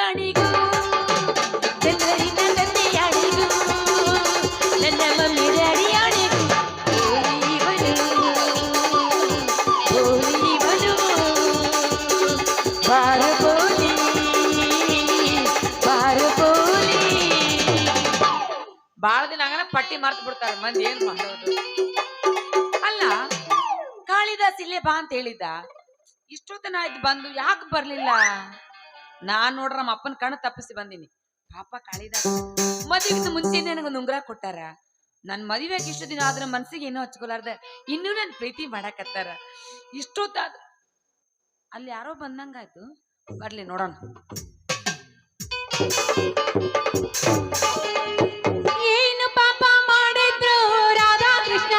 ರಾಣಿಗೂ ಚಂದ್ರರಿನ ತಂದೆಯಾಣಿಗೂ ನನ್ನ ಮಮ್ಮಿ ಡ್ಯಾಡಿಯಾಣಿಗೂ ಓಲಿವನು ಬಾರಬೋಲಿ ಬಾರಬೋಲಿ. ಬಾಳ ದಿನ ಆಗನ ಪಟ್ಟಿ ಮರ್ತು ಬಿಡ್ತಾರೆ ಮಂದಿ. ಏನ್ ಮಾಡೋದು? ಅಲ್ಲ, ಕಾಳಿದಾಸ್ ಇಲ್ಲೇ ಬಾ ಅಂತ ಹೇಳಿದ್ದ, ಇಷ್ಟೊತ್ತನ ಆಯ್ತು ಬಂದು ಯಾಕೆ ಬರ್ಲಿಲ್ಲ? ನಾನ್ ನೋಡ್ರ ನಮ್ಮ ಅಪ್ಪನ ಕಣ್ಣು ತಪ್ಪಿಸಿ ಬಂದೀನಿ. ಪಾಪ ಕಾಳಿದಾಸ್ ಮದುವೆಗಿಂತ ಮುಂಚೆ ನನಗೊಂದು ಉಂಗುರ ಕೊಟ್ಟಾರ. ನನ್ ಮದುವೆಗೆ ಇಷ್ಟು ದಿನ ಆದ್ರ ಮನ್ಸಿಗೆ ಏನೋ ಹಚ್ಕೊಲಾರ್ದ ಇನ್ನೂ ನನ್ ಪ್ರೀತಿ ಮಾಡಾಕತ್ತಾರ. ಇಷ್ಟೊತ್ತಾದ ಅಲ್ಲಿ ಯಾರೋ ಬಂದಂಗಾಯ್ತು, ಬರ್ಲಿ ನೋಡೋಣ. ಏನು ಪಾಪ ಮಾಡಿದ್ರು ರಾಧಾ ಕೃಷ್ಣ,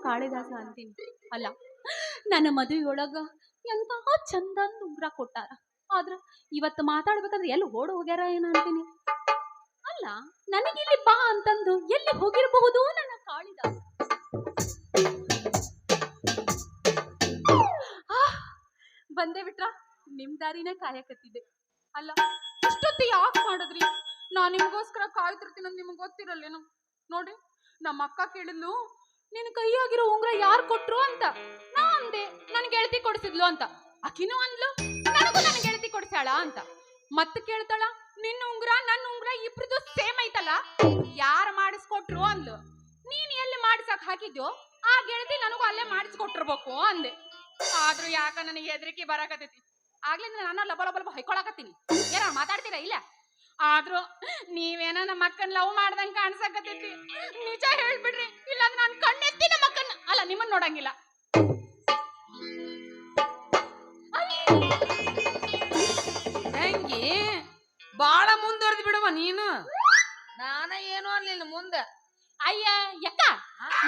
ಕಾಳಿದಾಸ ಅಂತೀನಿ. ಅಲ್ಲ, ನನ್ನ ಮದುವೆಯೊಳಗ ಎಂತಹ ಚಂದಂದ ಉಂಗ್ರ ಕೊಟ್ಟಾರ. ಆದ್ರ ಇವತ್ತು ಮಾತಾಡ್ಬೇಕಂದ್ರೆ ಎಲ್ಲಿ ಓಡ್ ಹೋಗ್ಯಾರ ಏನ ಅಂತೀನಿ. ಅಲ್ಲ, ನನಗಿಲ್ಲಿ ಬಾ ಅಂತಂದು ಎಲ್ಲಿ ಹೋಗಿರಬಹುದು ನನ್ನ ಕಾಳಿದಾಸ? ಬಂದೇ ಬಿಟ್ರ? ನಿಮ್ ದಾರಿನ ಕಾಯಕತ್ತಿದ್ದೆ. ಅಲ್ಲ, ಇಷ್ಟೊತ್ತು ಯಾಕೆ ಮಾಡಿದ್ರಿ? ನಾನ್ ನಿಮ್ಗೋಸ್ಕರ ಕಾಯ್ತಿರ್ತೀನಿ ಅಂತ ನಿಮ್ಗೆ ಗೊತ್ತಿರಲ್ಲೇನು? ನೋಡಿ, ನಮ್ಮ ಅಕ್ಕ ಕೇಳಿದ್ಲು, ನಿನ್ ಕೈಯಾಗಿರೋ ಉಂಗ್ರ ಯಾರು ಕೊಟ್ರು ಅಂತ. ನಾ ಅಂದೆ, ನನ್ ಗೆಳತಿ ಕೊಡಿಸಿದ್ಲು ಅಂತ. ಅಕಿನೂ ಅಂದ್ಲು, ನನಗೂ ನನ್ ಗೆಳತಿ ಕೊಡ್ಸಾಳ ಅಂತ. ಮತ್ತೆ ಕೇಳ್ತಾಳ, ನಿನ್ನ ಉಂಗ್ರ ನನ್ನ ಉಂಗ್ರ ಇಬ್ರದು ಸೇಮ್ ಐತಲ್ಲ, ಯಾರು ಮಾಡಿಸ್ಕೊಟ್ರು ಅಂದ್ಲು. ನೀನ್ ಎಲ್ಲಿ ಮಾಡಿಸಕ್ ಹಾಕಿದ್ಯೋ ಆ ಗೆಳತಿ ನನಗೂ ಅಲ್ಲೇ ಮಾಡಿಸ್ಕೊಟ್ಟಿರ್ಬೇಕು ಅಂದೆ. ಆದ್ರೂ ಯಾಕ ನನಗೆ ಹೆದರಿಕೆ ಬರಾಕತೈತಿ. ಆಗ್ಲಿಂದ ನಾನು ಲಬ ಲಬ ಲಬ ಹೊಯ್ಕೊಳಕತ್ತೀನಿ. ಏನ ಮಾತಾಡ್ತೀರಾ? ಇಲ್ಲ. ಆದ್ರೂ ನೀವೇನ ನಮ್ಮ ಅಕ್ಕನ್ ಲವ್ ಮಾಡ್ದಂಗ ಕಾಣ್ಸಕತ್ತೈತಿ. ನಿಜ ಹೇಳ್ಬಿಡ್ರಿ, ಇಲ್ಲಾಂದ್ರೆ ನಾನು ಕಣ್ಣೆತ್ತಿ ನಮ್ಮ ಅಕ್ಕನ್ ಅಲ್ಲ ನಿಮ್ಮನ್ನ ನೋಡಂಗಿಲ್ಲ. ಹೆಂಗಿ ಬಾಳ ಮುಂದುವರೆದು ಬಿಡುವ ನೀನು. ನಾನ ಏನು ಅನ್ಲಿಲ್ಲ ಮುಂದ. ಅಯ್ಯ ಯಕ್ಕ,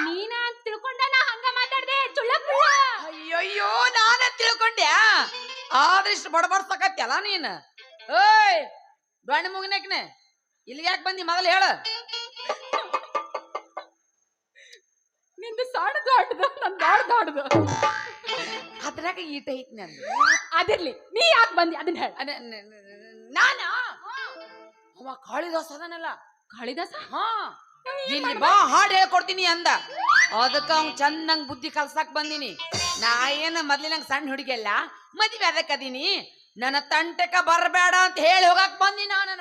ನೀನ ತಿಳ್ಕೊಂಡ ನಾ ಹಂಗ ಮಾತಾಡ್ದೆ ಚುಳ್ಳಕ್ಕ. ಅಯ್ಯಯ್ಯೋ, ನಾನ ತಿಳ್ಕೊಂಡ್ಯಾ? ಆದ್ರೆ ಇಷ್ಟು ಬಡಬಡ್ಸಕತ್ಯಲ್ಲ ನೀನು. ಓಯ್ ದೊಣ್ಣೆ ಮುಗಿನಕ್ನೆ, ಇಲ್ಲಿ ಯಾಕೆ ಬಂದಿ ಮೊದಲು ಹೇಳ. ನಿಂದು ಸಾಡ್ದು ಆಡ್ದ, ನನ್ ದಾಡ್ದು ಅದ್ರಾಗ ಈಟ ಐತಿ ನಂದು. ಅದಿರ್ಲಿ, ನೀ ಯಾಕೆ ಬಂದಿ ಅದನ್ನ ಹೇಳ. ನಾನ ಅವ ಕಾಳಿದಾಸ ಅದನ್ನಲ್ಲ. ಕಾಳಿದಾಸ? ಹಾ, ಇಲ್ಲಿ ಬಾ ಹಾಡು ಹೇಳ್ಕೊಡ್ತೀನಿ ಅಂದ. ಅದಕ್ಕ ಅವ್ನ್ ಚಂದಂಗ್ ಬುದ್ಧಿ ಕಲ್ಸಾಕ್ ಬಂದಿನಿ. ನಾ ಏನ ಮೊದ್ಲಿನಂಗ ಸಣ್ಣ ಹುಡುಗಿಯಲ್ಲ, ಮದ್ವೆ ಅದಕ್ಕದೀನಿ. ನನ್ನ ತಂಟಕ ಬರಬೇಡ ಅಂತ ಹೇಳಿ ಹೋಗಾಕ್ ಬಂದಿ ನನ್ನ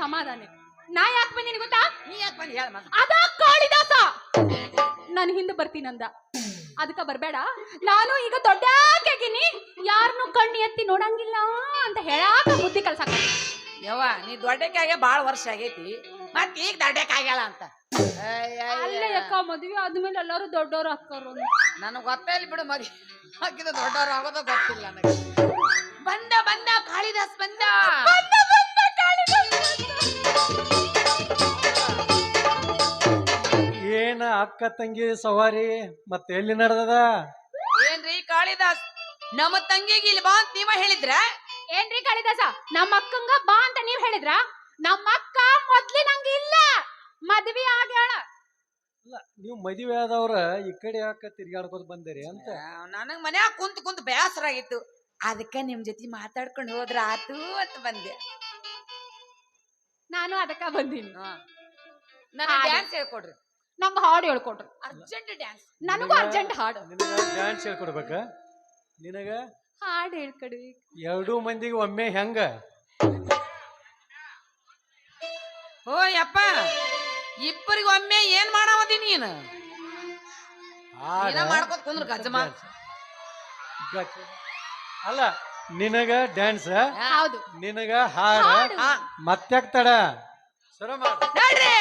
ಸಮಾಧಾನ. ನಾ ಯಾಕೆ ಬಂದಿನಿ ಗೊತ್ತಾ? ನೀ ಯಾಕೆ ಬಂದಿ ಹೇಳ. ಅದ ಕಾಳಿದಾಸ ನನ್ ಹಿಂದೆ ಬರ್ತೀನಂದ. ಅದಕ್ಕ ಬರ್ಬೇಡ, ನಾನು ಈಗ ದೊಡ್ಡಾಗಿನಿ, ಯಾರನ್ನು ಕಣ್ಣು ಎತ್ತಿ ನೋಡಂಗಿಲ್ಲ ಅಂತ ಹೇಳಾಕ ಬುದ್ಧಿ ಕಲ್ಸಾಕ. ಯವ್ವ, ನೀ ದೊಡ್ಡಕ್ಕಾಗೆ ಬಾಳ ವರ್ಷ ಆಗೈತಿ, ಮತ್ ಈಗ ದೊಡ್ಡಕ್ಕಾಗ್ಯಾಳ ಅಂತ. ಅಲ್ಲೇ ಅಕ್ಕ, ಮದ್ವೆ ಆದ್ಮೇಲೆ ಎಲ್ಲಾರು ದೊಡ್ಡವ್ರು ಅಕ್ಕರು. ನನಗ್ ಗೊತ್ತಿಲ್ಲ ಬಿಡು, ಮದ್ವೆ ಹಾಕಿದ ದೊಡ್ಡವ್ರು ಆಗೋದ ಗೊತ್ತಿಲ್ಲ ನನಗೆ. ಬಂದ ಬಂದ ಕಾಳಿದಾಸ್ ಬಂದ. ಏನ ಅಕ್ಕ ತಂಗಿ ಸವಾರಿ ಮತ್ತೆ ಎಲ್ಲಿ ನಡೆದದ? ಏನ್ರಿ ಕಾಳಿದಾಸ್, ನಮ್ಮ ತಂಗಿಗೆ ಇಲ್ಲಿ ಬಾ ಅಂತ ನೀವ ಹೇಳಿದ್ರ? ಏನ್ರಿ ಕಾಳಿದಾಸ, ನಮ್ಮ ಅಕ್ಕಂಗ ಬಾ ಅಂತ ನೀವ್ ಹೇಳಿದ್ರ? ನಮ್ಮ ಅಕ್ಕ ಮೊದ್ಲಿನಂಗ ಇಲ್ಲ, ಮದ್ವಿ ಆಗ್ಯಾಳ. ನೀವು ಮದುವೆ ಆದವ್ರ ಈ ಕಡೆ ಯಾಕ ತಿರ್ಗಾಡ್ಕೋತ ಬಂದಿರಿ ಅಂತ. ನನಗ್ ಮನ್ಯಾಗ ಕುಂತ್ ಕುಂತ್ ಬೇಸರ ಆಗಿತ್ತು, ಅದಕ್ಕ ನಿಮ್ ಜೊತೆ ಮಾತಾಡ್ಕೊಂಡು ಹೋದ್ರ ಆತು ಅಂತ ಬಂದೆ. ನಾನು ಅದಕ್ಕ ಬಂದೀನಿ. ನನಗೆ ಡ್ಯಾನ್ಸ್ ಹೇಳ್ಕೊಡ್ರಿ. ನಂಗೆ ಹಾಡು ಹೇಳ್ಕೊಡ್ರಿ, ಅರ್ಜೆಂಟ್ ಡ್ಯಾನ್ಸ್. ನನಗೂ ಅರ್ಜೆಂಟ್ ಹಾಡು. ಡ್ಯಾನ್ಸ್ ಹೇಳ್ಕೊಡ್ಬೇಕ? ನಿನಗ ಹಾಡು ಹೇಳ್ಕೊಡ್ರಿ. ಎರಡೂ ಮಂದಿಗೆ ಒಮ್ಮೆ ಹೆಂಗ? ಓ ಯಪ್ಪ, ಇಬ್ಬರಿಗೆ ಒಮ್ಮೆ ಏನ್ ಮಾಡಾವದಿ ನೀನು? ಮಾಡ್ಕೋತ ಕುಂದ್ರ ಗಜಮ. ಅಲ್ಲ, ನಿನಗ ಡ್ಯಾನ್ಸ್, ಹೌದು, ನಿನಗ ಹಾಡ, ಮತ್ತ್ಯಾಕ್ ತಡ? ಶುರು ಮಾಡು. ನೋಡ್ರಿ,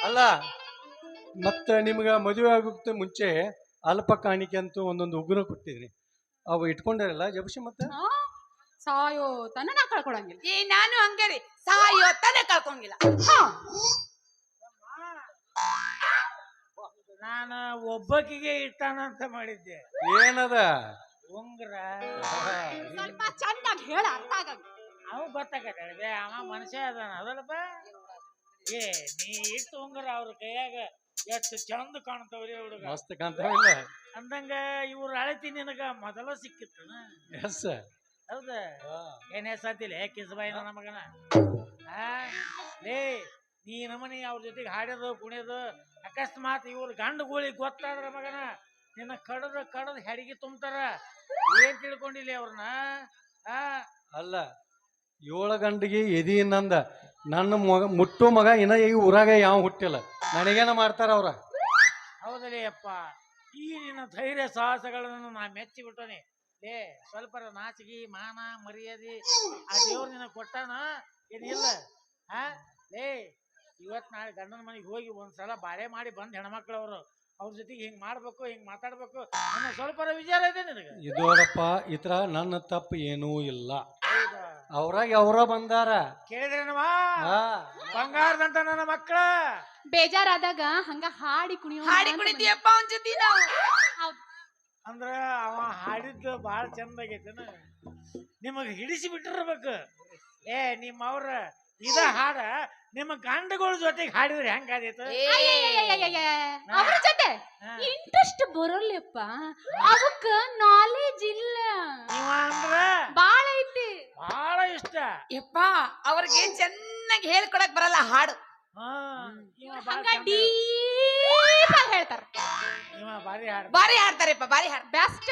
ಅಲ್ಲ ಮತ್ತೆ ನಿಮ್ಗೆ ಮದುವೆ ಆಗೋಕ್ಕೆ ಮುಂಚೆ ಅಲ್ಪ ಕಾಣಿಕೆ ಅಂತೂ ಒಂದೊಂದು ಉಗುರ ಕೊಟ್ಟಿದ್ರಿ, ಅವು ಇಟ್ಕೊಂಡಿರಲ್ಲ ಜಬಸಿ ಮತ್ತೆ ಆ, ಸಾಯೋ ತನ ನಾ ಕಳ್ಕೊಳಂಗಿಲ್ಲ. ಈ ನಾನು ಹಂಗೇರಿ ಸಾಯೋ ತಲೆ ಕಳ್ಕೊಂಗಿಲ್ಲ. ಹಾ, ನಾನು ಒಬ್ಬಕಿಗೆ ಇಟ್ಟಾನಂತ ಮಾಡಿದ್ದೆ. ಏನದ ಉಂಗ್ರ ಸ್ವಲ್ಪ ಚೆನ್ನಾಗಿ ಹೇಳ, ಅರ್ಥ ಆಗಂಗ. ಅವ ಗೊತ್ತಾಗತ್ತೆ ಅವ ಮನುಷ್ಯ ಅದಾನ ಅದಲ್ಲಪ್ಪ. ಏ ನೀ ಇಟ್ಟು ಉಂಗ್ರ ಅವ್ರ ಕೈಯಾಗ ಎಷ್ಟು ಚಂದ ಕಾಣ್ತಾವ್ರಿ ಹುಡುಗ. ಮಸ್ತ್ ಕಾಣ್ತಾವಿಲ್ಲ ಅಂದಂಗ ಇವ್ರ ಅಳತಿ ನಿನಗ ಮೊದಲ ಸಿಕ್ಕಿತ್ತನ? ಎಸ್ ಹೌದ? ಏನ್ ಹೆಸಂತಿಲ್ಲ ಕಿಸ್ಬಾಯಿ ನನ್ನ ಮಗನ. ಲೇ ನೀ ನಮನಿ ಅವ್ರ ಜೊತೆಗೆ ಹಾಡ್ಯದು ಕುಣಿಯೋದು ಅಕಸ್ಮಾತ್ ಇವ್ರ ಗಂಡುಗಳಿಗೆ ಗೊತ್ತಾದ್ರ ಮಗನ ನಿನ್ನ ಕಡದ ಹೆಡಿಗೆ ತುಂಬ್ತಾರ. ಏನ್ ತಿಳ್ಕೊಂಡಿಲ್ಲ ಅವ್ರನ್ನ? ಅಲ್ಲ 7 ಗಂಟೆಗೆ ಎದಿ ನಂದ ನನ್ನ ಮಗ ಮುಟ್ಟೋ ಮಗ ಇನ್ನ ಈ ಊರಾಗ ಯಾವ ಹುಟ್ಟಿಲ್ಲ, ನನಗೇನ ಮಾಡ್ತಾರ ಅವ್ರ. ಹೌದಲೇ ಅಪ್ಪ, ಈ ನಿನ್ನ ಧೈರ್ಯ ಸಾಹಸಗಳನ್ನು ನಾ ಮೆಚ್ಚಿ ಬಿಟ್ಟನೆ. ಲೇ ಸ್ವಲ್ಪರ ನಾಚಿಗೆ ಮಾನ ಮರ್ಯಾದೆ ಆ ದೇವ್ರು ನಿನಗೆ ಕೊಟ್ಟಾನ ಏನಿಲ್ಲ. ಲೇ ಇವತ್ ನಾಳೆ ಗಂಡನ ಮನೆಗೆ ಹೋಗಿ ಒಂದ್ಸಲ ಬಾಳೆ ಮಾಡಿ ಬಂದ್ ಹೆಣ್ಮಕ್ಳು ಅವ್ರ ಜೊತೆಗೆ ಹಿಂಗ್ ಮಾಡ್ಬೇಕು ಹಿಂಗ್ ಮಾತಾಡ್ಬೇಕು ಅನ್ನೋ ಸ್ವಲ್ಪರ ವಿಚಾರ ಇದೆ ನಿನಗೆ. ಇದೋರಪ್ಪ ಇತರ ನನ್ನ ತಪ್ಪು ಏನೂ ಇಲ್ಲ, ಅವ್ರಾಗ ಅವರ ಬಂದಾರ. ಕೇಳಿದ್ರೇನವ ಬಂಗಾರದಂತ ನನ್ನ ಮಕ್ಕಳ ಬೇಜಾರಾದಾಗ ಹಂಗ ಹಾಡಿ ಕುಣಿಯೋ ಹಾಡಿ ಕುಣಿತೀಯಪ್ಪ ಅವನ್ ಜೊತೆ ನಾವು. ಹೌದು. ಅಂದ್ರ ಅವ ಹಾಡಿದ್ದು ಬಾಳ ಚಂದ ಆಗೈತೇನ? ನಿಮಗ್ ಹಿಡಿಸಿ ಬಿಟ್ಟಿರ್ಬೇಕು. ನಿಮ್ಮ ಅವ್ರ ಇದ ಹಾಡ ನಿಮ್ಮ ಗಂಡಗಳ ಜೊತೆಗೆ ಹಾಡಿದ್ರೆ ಹೆಂಗಾದೈತ? ಅವ್ರ ಜೊತೆ ಇಂಟ್ರೆಸ್ಟ್ ಬರೋಲ್ಲಪ್ಪ, ಅವಕ್ಕ ನಾಲೆಜ್ ಇಲ್ಲ. ನೀವ ಅಂದ್ರ ಬಾಳ ಐತಿ, ಬಾಳ ಇಷ್ಟ. ಯಪ್ಪ ಅವ್ರಿಗೆ ಚೆನ್ನಾಗಿ ಹೇಳ್ಕೊಡಕ್ ಬರಲ್ಲ ಹಾಡು. ಹಾ ಇವ ಬಾಳ್ ಹಂಗ ಚಂದ ಡೀಪ್ ಆಗಿ ಹೇಳ್ತಾರ. ಇವ ಬಾರಿ ಹಾಡ ಬಾರಿ ಹಾಡ್ತಾರಪ್ಪ ಬಾರಿ ಹಾಡ್ ಬೆಸ್ಟ್.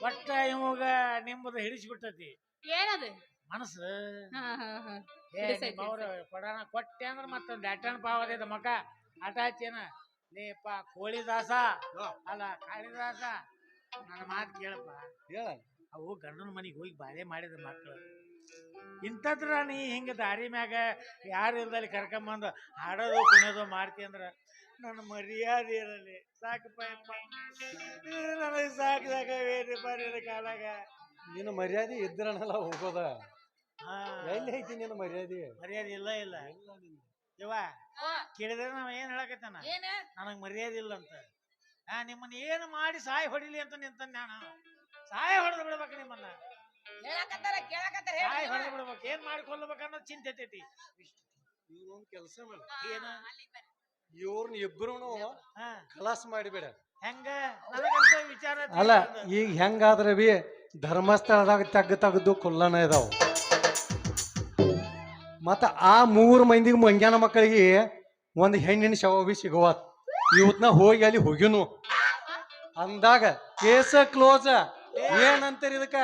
ಒಟ್ಟ ಇವಾಗ ನಿಮ್ಮದು ಹಿಡಿಸ್ಬಿಟ್ಟತಿ ಏನದು? ಮನಸ್ಸು. ಹಾ ಹಾ ಹಾ ಏ ಹಿಡಿಸೈತಿ, ಅವ್ರ ಕೊಡಾಣ ಕೊಟ್ಟೆ ಅಂದ್ರ ಮತ್ತೊಂದು ಡ್ಯಾಟನ್ ಪಾವದ ಮಕ ಆಟ ಹಚ್ಚೇನ ಲೇಪ ಕೋಳಿದಾಸ ಅಲ್ಲ ಕಾಳಿದಾಸ ನನ್ನ ಮಾತು ಕೇಳಪ್ಪ. ಹೇಳ ಅವು ಗಂಡನ ಮನೆಗೆ ಹೋಗಿ ಬಾಳೆ ಮಾಡಿದ ಮಕ್ಕಳು ಇಂಥದ್ರ ನೀ ಹಿಂಗ ದಾರಿ ಮ್ಯಾಗ ಯಾರು ಇಲ್ದಲ್ಲಿ ಕರ್ಕೊಂಬಂದು ಹಾಡೋದು ಕುಣಿಯೋದು ಮಾಡ್ತಿ ಅಂದ್ರ ನನ್ನ ಮರ್ಯಾದೆ ಇರಲಿ ಸಾಕಪ್ಪ ಯಪ್ಪ. ನನಗೆ ಸಾಕು ಸಾಕವೇನಪ್ಪ ನಿನ್ನ ಕಾಲಾಗ. ನಿನ್ನ ಮರ್ಯಾದೆ ಇದ್ರನಲ್ಲ ಹೋಗೋದ. ಹಾ ಎಲ್ಲಿ ಐತಿ ನಿನ್ನ ಮರ್ಯಾದೆ? ಮರ್ಯಾದೆ ಇಲ್ಲ ಇಲ್ಲ ಯವ್ವ ಕೇಳಿದ್ರೆ ನಾವ್ ಏನ್ ಹೇಳಕತ್ತಾನ ನನಗ್ ಮರ್ಯಾದೆ ಇಲ್ಲ ಅಂತ. ನಿಮ್ಮನ್ನ ಏನು ಮಾಡಿ ಸಾಯಿ ಹೊಡಿಲಿ ಅಂತ ನಿಂತ ನಾನು ಸಾಯಿ ಹೊಡೆದು ಬಿಡ್ಬೇಕು ನಿಮ್ಮನ್ನ ಸಾಯಿ ಹೊಡೆದು ಬಿಡ್ಬೇಕು. ಏನ್ ಮಾಡಿ ಕೊಲ್ಲಬೇಕನ್ನೋ ಚಿಂತೆ ಐತಿ. ಇವ್ರೊಂದ್ ಕೆಲಸ ಮಾಡ, ಏನ ಇವ್ರನ್ನ ಇಬ್ರು ಹಾ ಖಲಾಸ್ ಮಾಡಿಬೇಡ. ಹೆಂಗ ನನಗಂತ ವಿಚಾರ ಅಲ್ಲ ಈಗ ಹೆಂಗಾದ್ರೆ ಬಿ ಧರ್ಮಸ್ಥಳದಾಗ ತೆಗ್ದು ಕೊಲ್ಲನ ಇದಾವ. ಮತ್ತ ಆ 3 ಮಂದಿಗೆ ಮಂಗ್ಯಾನ ಮಕ್ಕಳಿಗೆ ಒಂದು ಹೆಣ್ಣಿನ ಶವ ಬಿ ಸಿಗುವತ್. ಇವತ್ನ ಹೋಗಿ ಅಲ್ಲಿ ಹೋಗಿನು ಅಂದಾಗ ಕೇಸ ಕ್ಲೋಸ್. ಏನಂತಾರ ಇದಕ್ಕ?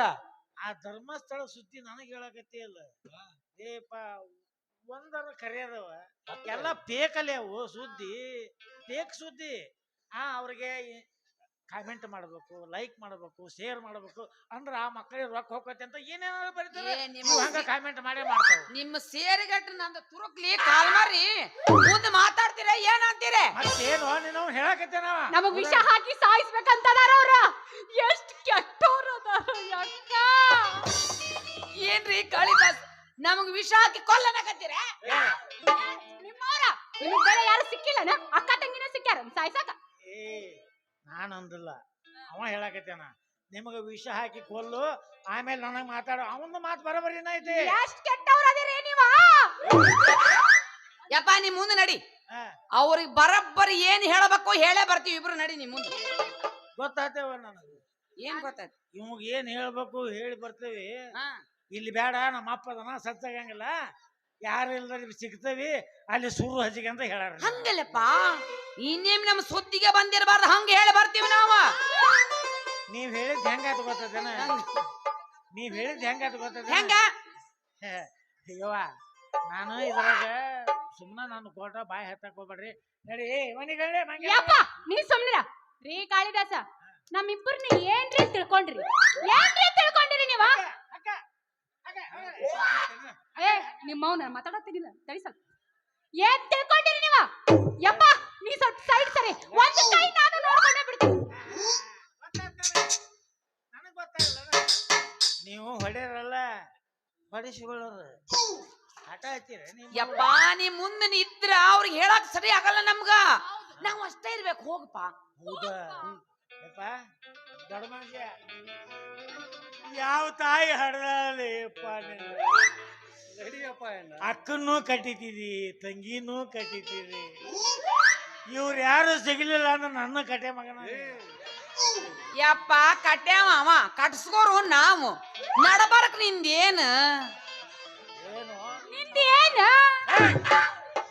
ಆ ಧರ್ಮಸ್ಥಳ ಸುದ್ದಿ ನನಗೆ ಹೇಳಕತ್ತೇ ಇಲ್ಲ. ಏಪ ಒಂದರ ಕರೆಯದವ ಎಲ್ಲ ಫೇಕಲ್ಲಿ ಅವು ಸುದ್ದಿ, ಫೇಕ್ ಸುದ್ದಿ. ಅವ್ರಿಗೆ ಕಾಮೆಂಟ್ ಮಾಡ್ಬೇಕು, ಲೈಕ್ ಮಾಡ್ಬೇಕು, ಶೇರ್ ಮಾಡ್ಬೇಕು ಅಂದ್ರ ಆ ಮಕ್ಕಳಿಗೆ ರೊಕ್ಕ ಹೋಗತ್ತೆ ಅಂತ ಏನೇನಾದ್ರು ಬರೀತಾರೆ. ನೀವು ಹಂಗ ಕಾಮೆಂಟ್ ಮಾಡೇ ಮಾಡ್ತಾವ. ನಿಮ್ಮ ಸೇರಿಗಟ್ಟ ನಂದು ತುರುಕ್ಲಿ ಕಾಲ್ಮಾರಿ ಮುಂದೆ ಮಾತಾಡ್ತೀರ ಏನಂತೀರ? ಮತ್ತೇನು ನೀನು ಹೇಳಕತ್ತೇನವ ನಮಗ್ ವಿಷ ಹಾಕಿ ಸಾಯಿಸ್ಬೇಕಂತದಾರ ಅವ್ರ. ಎಷ್ಟ್ ಕೆಟ್ಟವ್ರ ಅದಾರ ಯಕ್ಕ. ಏನ್ರಿ ಕಾಳಿ ಬಸ್ ನಮಗ್ ವಿಷ ಹಾಕಿ ಕೊಲ್ಲನಕತ್ತೀರ? ನಿಮ್ಮವ್ರ ನಿಮಗ್ ಬೇರೆ ಯಾರು ಸಿಕ್ಕಿಲ್ಲನ? ಅಕ್ಕ ತಂಗಿನ ಸಿಕ್ಕ್ಯಾರ ಸಾಯ್ಸಾಕ. ಏ ನಾನಂದಿಲ್ಲ, ಅವ ಹೇಳಕತ್ತೇನ ನಿಮಗ ವಿಷ ಹಾಕಿ ಕೊಲ್ಲು ಆಮೇಲೆ ನನಗ್ ಮಾತಾಡೋ. ಅವನ ಮಾತು ಬರೋಬರಿ ಏನೈತಿ? ಎಷ್ಟ್ ಕೆಟ್ಟವ್ರ ಅದಿರಿ ನೀವ. ಯಪ್ಪ ನೀ ಮುಂದೆ ನಡಿ. ಹಾ ಅವ್ರಿಗೆ ಬರಬ್ಬರಿ ಏನ್ ಹೇಳಬೇಕು ಹೇಳೇ ಬರ್ತೀವಿ ಇಬ್ರು. ನಡಿ ನೀ ಮುಂದೆ. ಗೊತ್ತಾಗ್ತೇವ ನನಗೆ ಏನ್ ಗೊತ್ತಾಯ್ತು? ಇವಾಗ ಏನ್ ಹೇಳ್ಬೇಕು ಹೇಳಿ ಬರ್ತೇವಿ. ಹಾ ಇಲ್ಲಿ ಬೇಡ ನಮ್ಮ ಅಪ್ಪದನ ಸತ್ತಾಗಂಗಿಲ್ಲ, ಯಾರು ಇಲ್ದ ಸಿಗ್ತೇವಿ ಅಲ್ಲಿ ಸುರು ಹಜಿಗೆ ಅಂತ ಹೇಳಾರ. ಹಂಗಲ್ಲಪ್ಪ ಇನ್ನೇಮ್ ನಮ್ ಸುದ್ದಿಗೆ ಬಂದಿರಬಾರ್ದು ಹಂಗ ಹೇಳಿ ಬರ್ತೀವಿ ನಾವ. ನೀವ್ ಹೇಳಿದ್ ಹೆಂಗಾಯ್ತು ಗೊತ್ತದೇನ? ನೀವ್ ಹೇಳಿದ್ ಹೆಂಗಾಯ್ತು ಗೊತ್ತದ? ಹೆಂಗ? ಅಯ್ಯವ್ವ ನಾನು ಇದ್ರಾಗ ಸುಮ್ಮನೆ ನಾನು ಕೋಟ ಬಾಯಿ ಹತ್ತಕ್ ಹೋಗ್ಬೇಡ್ರಿ. ನಡಿ ಮನಿಗಳೇ ಯಪ್ಪ ನೀ ಸುಮ್ನಿರ ರೀ ಕಾಳಿದಾಸ. ನಮ್ಮಿಬ್ಬರ್ನ ಏನ್ರಿ ತಿಳ್ಕೊಂಡ್ರಿ? ಏನ್ರಿ ತಿಳ್ಕೊಂಡಿರಿ ನೀವ? ಏ ನಿಮ್ಮವ್ನ ಮಾತಾಡತ್ತೀನಿಲ್ಲ ತಡಿ ಸ್ವಲ್ಪ. ಏನ್ ತಿಳ್ಕೊಂಡಿರಿ ನೀವ? ಯಪ್ಪ ನೀ ಸ್ವಲ್ಪ ಸೈಡ್ ಸರಿ. ಒಂದು ಕೈ ನಾನು ನೋಡ್ಕೊಂಡೇ ಬಿಡ್ತೀನಿ. ನನಗ್ ಗೊತ್ತಾಗಲ್ಲ. ನೀವು ಹೊಡೆಯರಲ್ಲ ಹೊಡಿಸಿಕೊಳ್ಳೋರು ಆಟ ಹಚ್ಚಿರ. ಯಪ್ಪ ನೀ ಮುಂದೆ ಇದ್ರ ಅವ್ರಿಗೆ ಹೇಳಕ್ ಸರಿ ಆಗಲ್ಲ ನಮ್ಗ. ನಾವ್ ಅಷ್ಟೇ ಇರ್ಬೇಕು ಹೋಗಪ್ಪ. ಹೌದಾ ಯಪ್ಪ ದೊಡ್ಡ ಮನುಷ್ಯ ಯಾವ ತಾಯಿ ಹಡ್ದಪ್ಪ ನಡಿಯಪ್ಪ ಅಣ್ಣ. ಅಕ್ಕನ್ನೂ ಕಟ್ಟಿದ್ದೀರಿ, ತಂಗಿನೂ ಕಟ್ಟಿದ್ದೀರಿ. ಇವ್ರು ಯಾರು ಸಿಗಲಿಲ್ಲ ಅಂದ್ರೆ ನನ್ನ ಕಟ್ಟೆ ಮಗನ. ಯಪ್ಪ ಕಟ್ಟ್ಯಾವ ಅವ ಕಟ್ಸ್ಕೋರು ನಾವು ನಡಬಾರಕ್ ನಿಂದೇನ ಏನು ನಿಂದೇನ?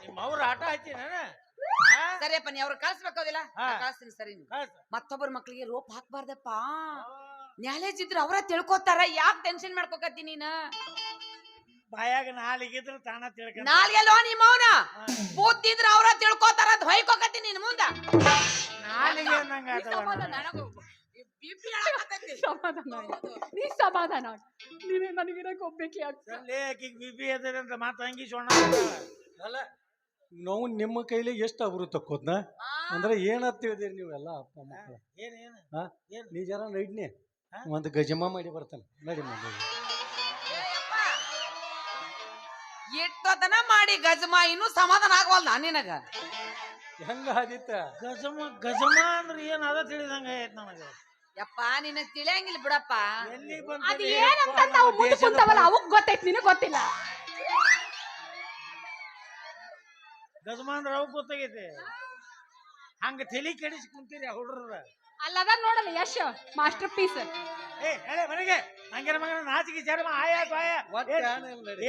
ನಿಮ್ಮ ಅವ್ರ ಆಟ ಹಚ್ಚಿನ ಸರಿಯಪ್ಪ ನೀ ಅವ್ರ ಕಳ್ಸ್ಬೇಕೋದಿಲ್ಲ ಹಾ. ಕಳಿಸ್ತೀನಿ. ಸರಿ ಮತ್ತೊಬ್ಬರ ಮಕ್ಳಿಗೆ ರೋಪ್ ಹಾಕ್ಬಾರ್ದಪ್ಪ. ನ್ಯಾಲೇಜ್ ಇದ್ರ ಅವ್ರ ತಿಳ್ಕೊತಾರ. ಯಾಕೆ ಟೆನ್ಷನ್ ಮಾಡ್ಕೋಕತ್ತಿ ನೀನ? ಬಾಯಾಗ ನಾಲಿಗಿದ್ರ ತಾನ ತಿಳ್ಕ. ನಾಲ್ಗೆಲ್ಲೋ ನಿಮ್ಮವ್ನ ಬುದ್ಧಿ ಇದ್ರ ಅವ್ರ ತಿಳ್ಕೊತಾರ ಅಂತ ಹೊಯ್ಕೋಕತ್ತಿ ನೀನ್ ಮುಂದ. ನಾಲಿಗೆ ನಂಗ ಸಮಾಧಾನ ಆಯ್ತು. ನೀ ಸಮಾಧಾನ ಆಗ್. ನೀವೇ ನನಗಿರಕ್ ಹೋಗ್ಬೇಕಿ ಆಗ್ತದೆ. ಆಕಿಗೆ ಬಿಪಿ ಎದ್ರೆ ಅಂತ ಮಾತು ಅಂಗಿ ಸೋಣ. ಅಲ್ಲ ನಾವು ನಿಮ್ಮ ಕೈಲಿ ಎಷ್ಟು ಅಬ್ರು ತಕ್ಕೋದ್ನ ಅಂದ್ರೆ ಏನಂತ ತಿಳಿದಿರಿ ನೀವೆಲ್ಲ ಅಪ್ಪ ಮಕ್ಕಳು? ಏನೇನು ಹಾ ಏನ್? ನೀ ಜರ ನೈಡ್ನಿ ಒಂದು ಗಜಮ ಮಾಡಿ ಬರ್ತಾನೆ. ನಡಿ ಮಾಡಿ ಎಷ್ಟೊತ್ತನ ಮಾಡಿ ಗಜಮ ಇನ್ನೂ ಸಮಾಧಾನ ಆಗವಲ್ದ ನಿನಗ. ಹೆಂಗ ಆದಿತ್ತ? ಗಜಮ ಗಜಮ ಅಂದ್ರೆ ಏನ್ ಅದ ತಿಳಿದಂಗ ಆಯ್ತು ನನಗೆ. ಯಪ್ಪ ನಿನಗ್ ತಿಳಿಯಂಗಿಲ್ಲ ಬಿಡಪ್ಪ. ಎಲ್ಲಿ ಅದ್ ಏನಂತ ನಾವು ಮುಂದೆ ಕುಂತವಲ್ಲ ಅವಕ್ ಗೊತ್ತೈತಿ, ನಿನಗ್ ಗೊತ್ತಿಲ್ಲ. ಗಜಮ ಅಂದ್ರೆ ಅವ್ ಗೊತ್ತಾಗೈತೆ. ಹಂಗ ತಲಿ ಕೆಡಿಸಿ ಕುಂತೀರಿ ಹುಡ್ರ. ಅಲ್ಲದ ನೋಡಲ್ಲ ಯಶ್ ಮಾಸ್ಟರ್ ಪೀಸ್. ಏ ಹೇಳಿ ಮನೆಗೆ ಹಂಗಿನ ಮಗನ ನಾಚಿಕೆ ಚರ್ಮ ಆಯಾ ಒಟ್ಟು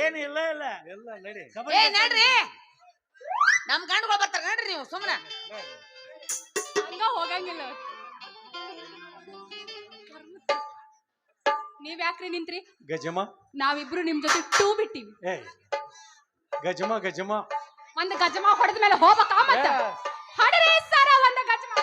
ಏನು ಇಲ್ಲ ಇಲ್ಲ ಎಲ್ಲ ನಡಿ. ಏ ನಡ್ರಿ ನಮ್ ಗಂಡುಗಳು ಬರ್ತಾರ ನೋಡ್ರಿ ನೀವು ಸುಮ್ಮನೆ. ಹಂಗ ಹೋಗಂಗಿಲ್ಲ. ನೀವ್ ಯಾಕ್ರಿ ನಿಂತ್ರಿ? ಗಜಮ ನಾವಿಬ್ರು ನಿಮ್ ಜೊತೆ ಟೂ ಬಿಟ್ಟಿವಿ. ಏ ಗಜಮ ಗಜಮ ಒಂದ್ ಗಜಮ ಹೊಡೆದ ಮೇಲೆ ಹೋಗ್ಬೇಕಾ ಮತ್ತ? ಹೊಡ್ರಿ ಸರ ಒಂದ್ ಗಜಮ.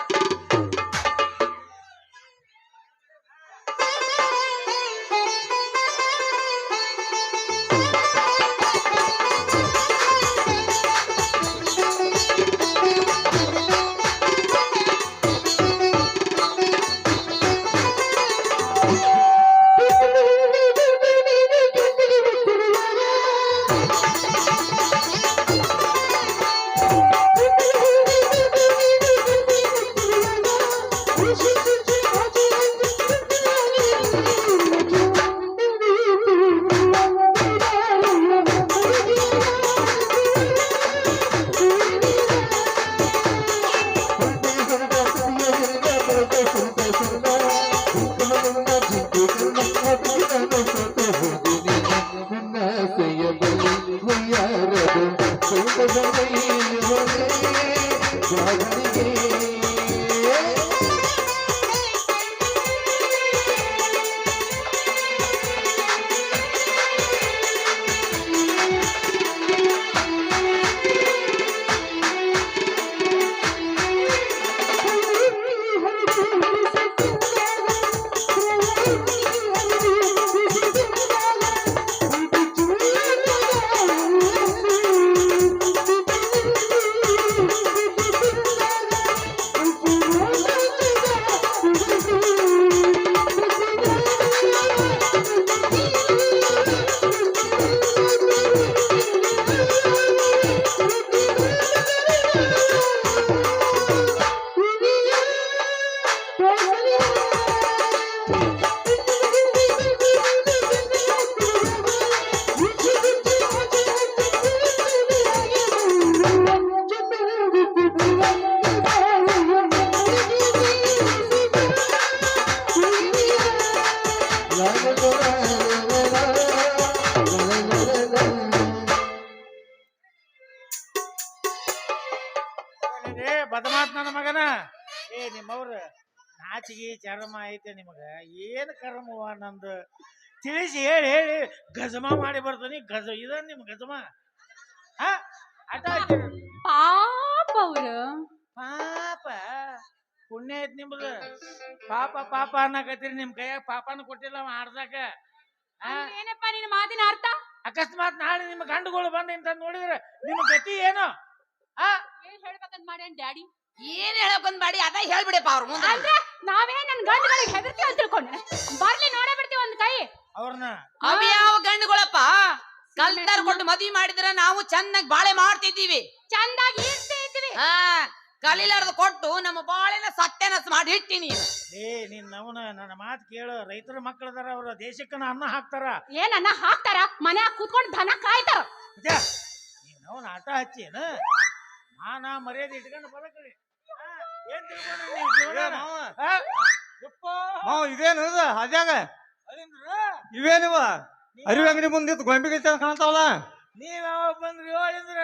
ಬದಮಾತ್ ನನ್ನ ಮಗನ. ನಿಮ್ಮವ್ರ ನಾಚಿಗೆ ಚರ್ಮ ಐತೆ ನಿಮಗ, ಏನ್ ಕರ್ಮವ ನಂದು ತಿಳಿಸಿ ಹೇಳಿ ಹೇಳಿ ಗಜಮ ಮಾಡಿ ಬರ್ತಾನಿ. ಇದ ನಿಮ್ ಗಜಮ? ಆಟ ಆಡ್ತೀರ? ಪಾಪ ಅವ್ರ ಪಾಪ ಪುಣ್ಯ ಐತ್ ನಿಮ್ದು. ಪಾಪ ಪಾಪ ಅನ್ನಕತ್ತೀರಿ, ನಿಮ್ ಕೈಯಾಗ ಪಾಪನ ಕೊಟ್ಟಿಲ್ಲ ಅವ ಆಡ್ದಾಕ. ಏನಪ್ಪ ನಿನ್ನ ಮಾತಿನ ಅರ್ಥ? ಅಕಸ್ಮಾತ್ ನಾಳೆ ನಿಮ್ ಗಂಡುಗಳು ಬಂದ ಇಂತ ನೋಡಿದ್ರೆ ನಿಮ್ ಗತಿ ಏನು? ಏನ್ ಹೇಳ್ಬೇಕಂತ ಮಾಡ್ಯಾನ್ ಡ್ಯಾಡಿ? ಏನ್ ಹೇಳಕೊಂದ್ ಮಾಡಿ ಅದ ಹೇಳ್ಬಿಡಪ್ಪ ಅವ್ರ ಮುಂದೆ. ಅಂದ್ರೆ ನಾವೇ ನನ್ ಗಂಡುಗಳಿಗೆ ಹೆದರ್ತೀವಿ ಅಂತ ತಿಳ್ಕೊಂಡೆ. ಬರ್ಲಿ ನೋಡೇ ಬಿಡ್ತೀವಿ ಒಂದ್ ಕೈ. ಅವ್ರನ್ನ ಅವ್ಯಾವ ಗಂಡುಗಳಪ್ಪ ಕಲ್ತಾರ ಕೊಟ್ಟು ಮದ್ವಿ ಮಾಡಿದ್ರ ನಾವು ಚೆನ್ನಾಗಿ ಬಾಳೆ ಮಾಡ್ತಿದ್ದೀವಿ, ಚಂದಾಗಿ ಇರ್ತಿದ್ವಿ. ಕಲಿಲಾರ್ದ ಕೊಟ್ಟು ನಮ್ಮ ಬಾಳೆನ ಸತ್ಯನಸ್ ಮಾಡಿ ಇಟ್ಟಿನಿ. ನಿನ್ನವನ ನನ್ನ ಮಾತು ಕೇಳು. ರೈತರ ಮಕ್ಕಳದಾರ, ಅವ್ರ ದೇಶಕ್ಕನ ಅನ್ನ ಹಾಕ್ತಾರ. ಏನ್ ಅನ್ನ ಹಾಕ್ತಾರ? ಮನ್ಯಾಗ ಕೂತ್ಕೊಂಡು ದನ ಕಾಯ್ತಾರ. ನೀನವನ ಆಟ ಹಚ್ಚೇನ? ಮಾನ ಮರ್ಯಾದೆ ಇಟ್ಕೊಂಡು ಬರಕರಿ. ಏನ್ ತಿಳ್ಕೊಂಡ್ರಿ ಇದೇನು ಅದ್ಯಾಗ ಇವೇನಿವ ಅರಿವಿ ಅಂಗಡಿ ಮುಂದಿತ್ತು ಗೊಂಬೆ ಕಾಣ್ತಾವಲ್ಲ? ನೀವ್ ಯಾವಾಗ ಬಂದ್ರಿ ಹೇಳಿದ್ರ?